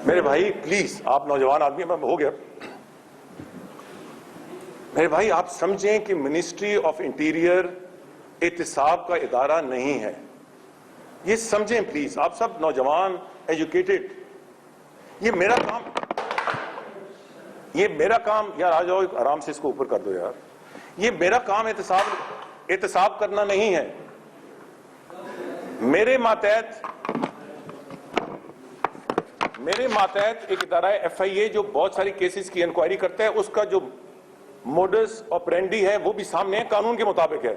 میرے بھائی پلیز، آپ نوجوان آدمی ہیں، ہو گیا. میرے بھائی آپ سمجھیں کہ منسٹری آف انٹیریئر احتساب کا ادارہ نہیں ہے. یہ سمجھیں پلیز، آپ سب نوجوان ایجوکیٹڈ. یہ میرا کام یار آ جاؤ آرام سے اس کو اوپر کر دو یار. یہ میرا کام احتساب کرنا نہیں ہے. میرے ماتحت ایک ادارہ ہے FIA جو بہت ساری کیسز کی انکوائری کرتا ہے. اس کا جو موڈس آپرینڈی ہے وہ بھی سامنے ہے، قانون کے مطابق ہے.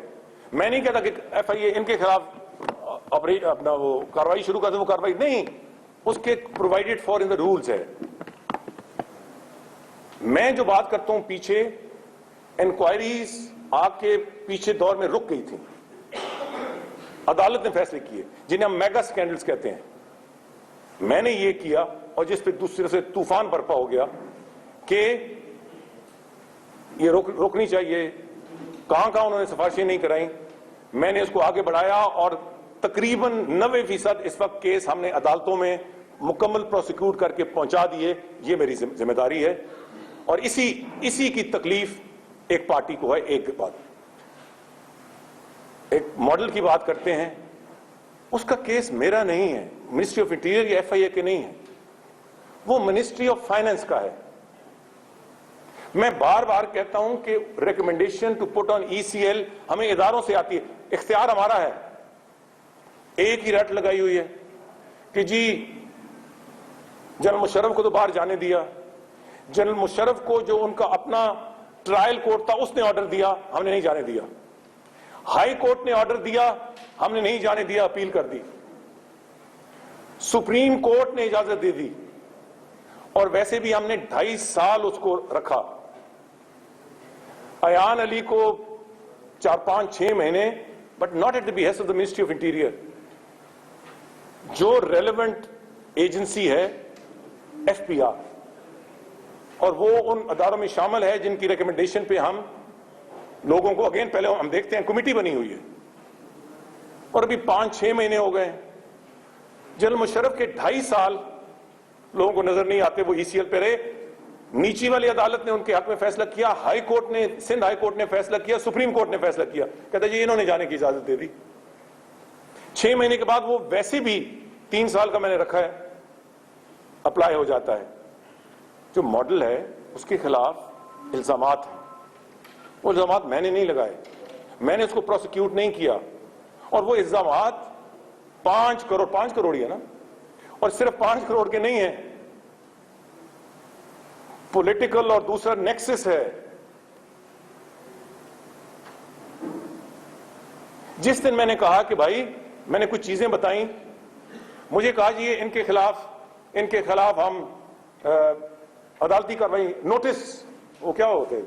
میں نہیں کہتا کہ FIA ان کے خلاف اپنا وہ کاروائی شروع کر دے. وہ کاروائی نہیں، اس کے provided for in the rules ہے. میں جو بات کرتا ہوں پیچھے انکوائریز آ کے پچھلے دور میں رک گئی تھی. عدالت نے فیصلے کیے جنہیں ہم میگا سکینڈلز کہتے ہیں. میں نے یہ کیا اور جس پہ دوسرے سے طوفان برپا ہو گیا کہ یہ روکنی چاہیے. کہاں انہوں نے سفارشیں نہیں کرائیں. میں نے اس کو آگے بڑھایا اور تقریباً 90% اس وقت کیس ہم نے عدالتوں میں مکمل پروسیکیوٹ کر کے پہنچا دیے. یہ میری ذمہ داری ہے اور اسی کی تکلیف ایک پارٹی کو ہے. ایک ماڈل کی بات کرتے ہیں، اس کا کیس میرا نہیں ہے، منسٹری آف انٹیریئر یا FIA کے نہیں ہے، وہ منسٹری آف فائنانس کا ہے. میں بار بار کہتا ہوں کہ recommendation to put on ECL ہمیں اداروں سے آتی ہے، اختیار ہمارا ہے. ایک ہی رٹ لگائی ہوئی ہے کہ جی جنرل مشرف کو تو باہر جانے دیا. جنرل مشرف کو جو ان کا اپنا ٹرائل کورٹ تھا اس نے آرڈر دیا، ہم نے نہیں جانے دیا. ہائی کورٹ نے آرڈر دیا، ہم نے نہیں جانے دیا، اپیل کر دی. سپریم کورٹ نے اجازت دے دی اور ویسے بھی ہم نے 2.5 سال اس کو رکھا. ایان علی کو 4-5-6 مہینے، but not at the behest of the ministry of interior. جو ریلیونٹ ایجنسی ہے FPR اور وہ ان اداروں میں شامل ہے جن کی ریکمنڈیشن پہ ہم لوگوں کو پہلے ہم دیکھتے ہیں کمیٹی بنی ہوئی ہے اور ابھی 5-6 مہینے ہو گئے. جنرل مشرف کے 2.5 سال لوگوں کو نظر نہیں آتے، وہ ECL پہ رہے. نیچی والی عدالت نے ان کے حق میں فیصلہ کیا، ہائی کورٹ نے، سندھ ہائی کورٹ نے فیصلہ کیا، سپریم کورٹ نے فیصلہ کیا. کہتا جی انہوں نے جانے کی اجازت دے دی. 6 مہینے کے بعد وہ ویسے بھی 3 سال کا میں نے رکھا ہے، اپلائی ہو جاتا ہے. جو ماڈل ہے اس کے خلاف الزامات ہیں. وہ الزامات میں نے نہیں لگائے، میں نے اس کو پروسیکیوٹ نہیں کیا. اور وہ الزامات 5 کروڑ ہی ہے نا، اور صرف 5 کروڑ کے نہیں ہیں، پولیٹیکل اور دوسرا نیکسس ہے. جس دن میں نے کہا کہ بھائی میں نے کچھ چیزیں بتائیں، مجھے کہا جی ان کے خلاف ہم عدالتی کاروائی، نوٹس، وہ کیا ہوتے ہیں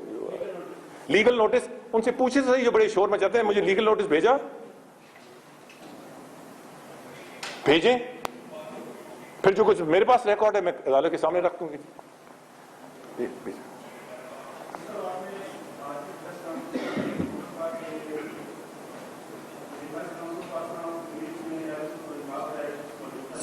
لیگل نوٹس. ان سے پوچھے صحیح، جو بڑے شور میں چاہتے ہیں مجھے لیگل نوٹس بھیجیں، پھر جو کچھ میرے پاس ریکارڈ ہے میں عدالت کے سامنے رکھ دوں گی.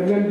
LNG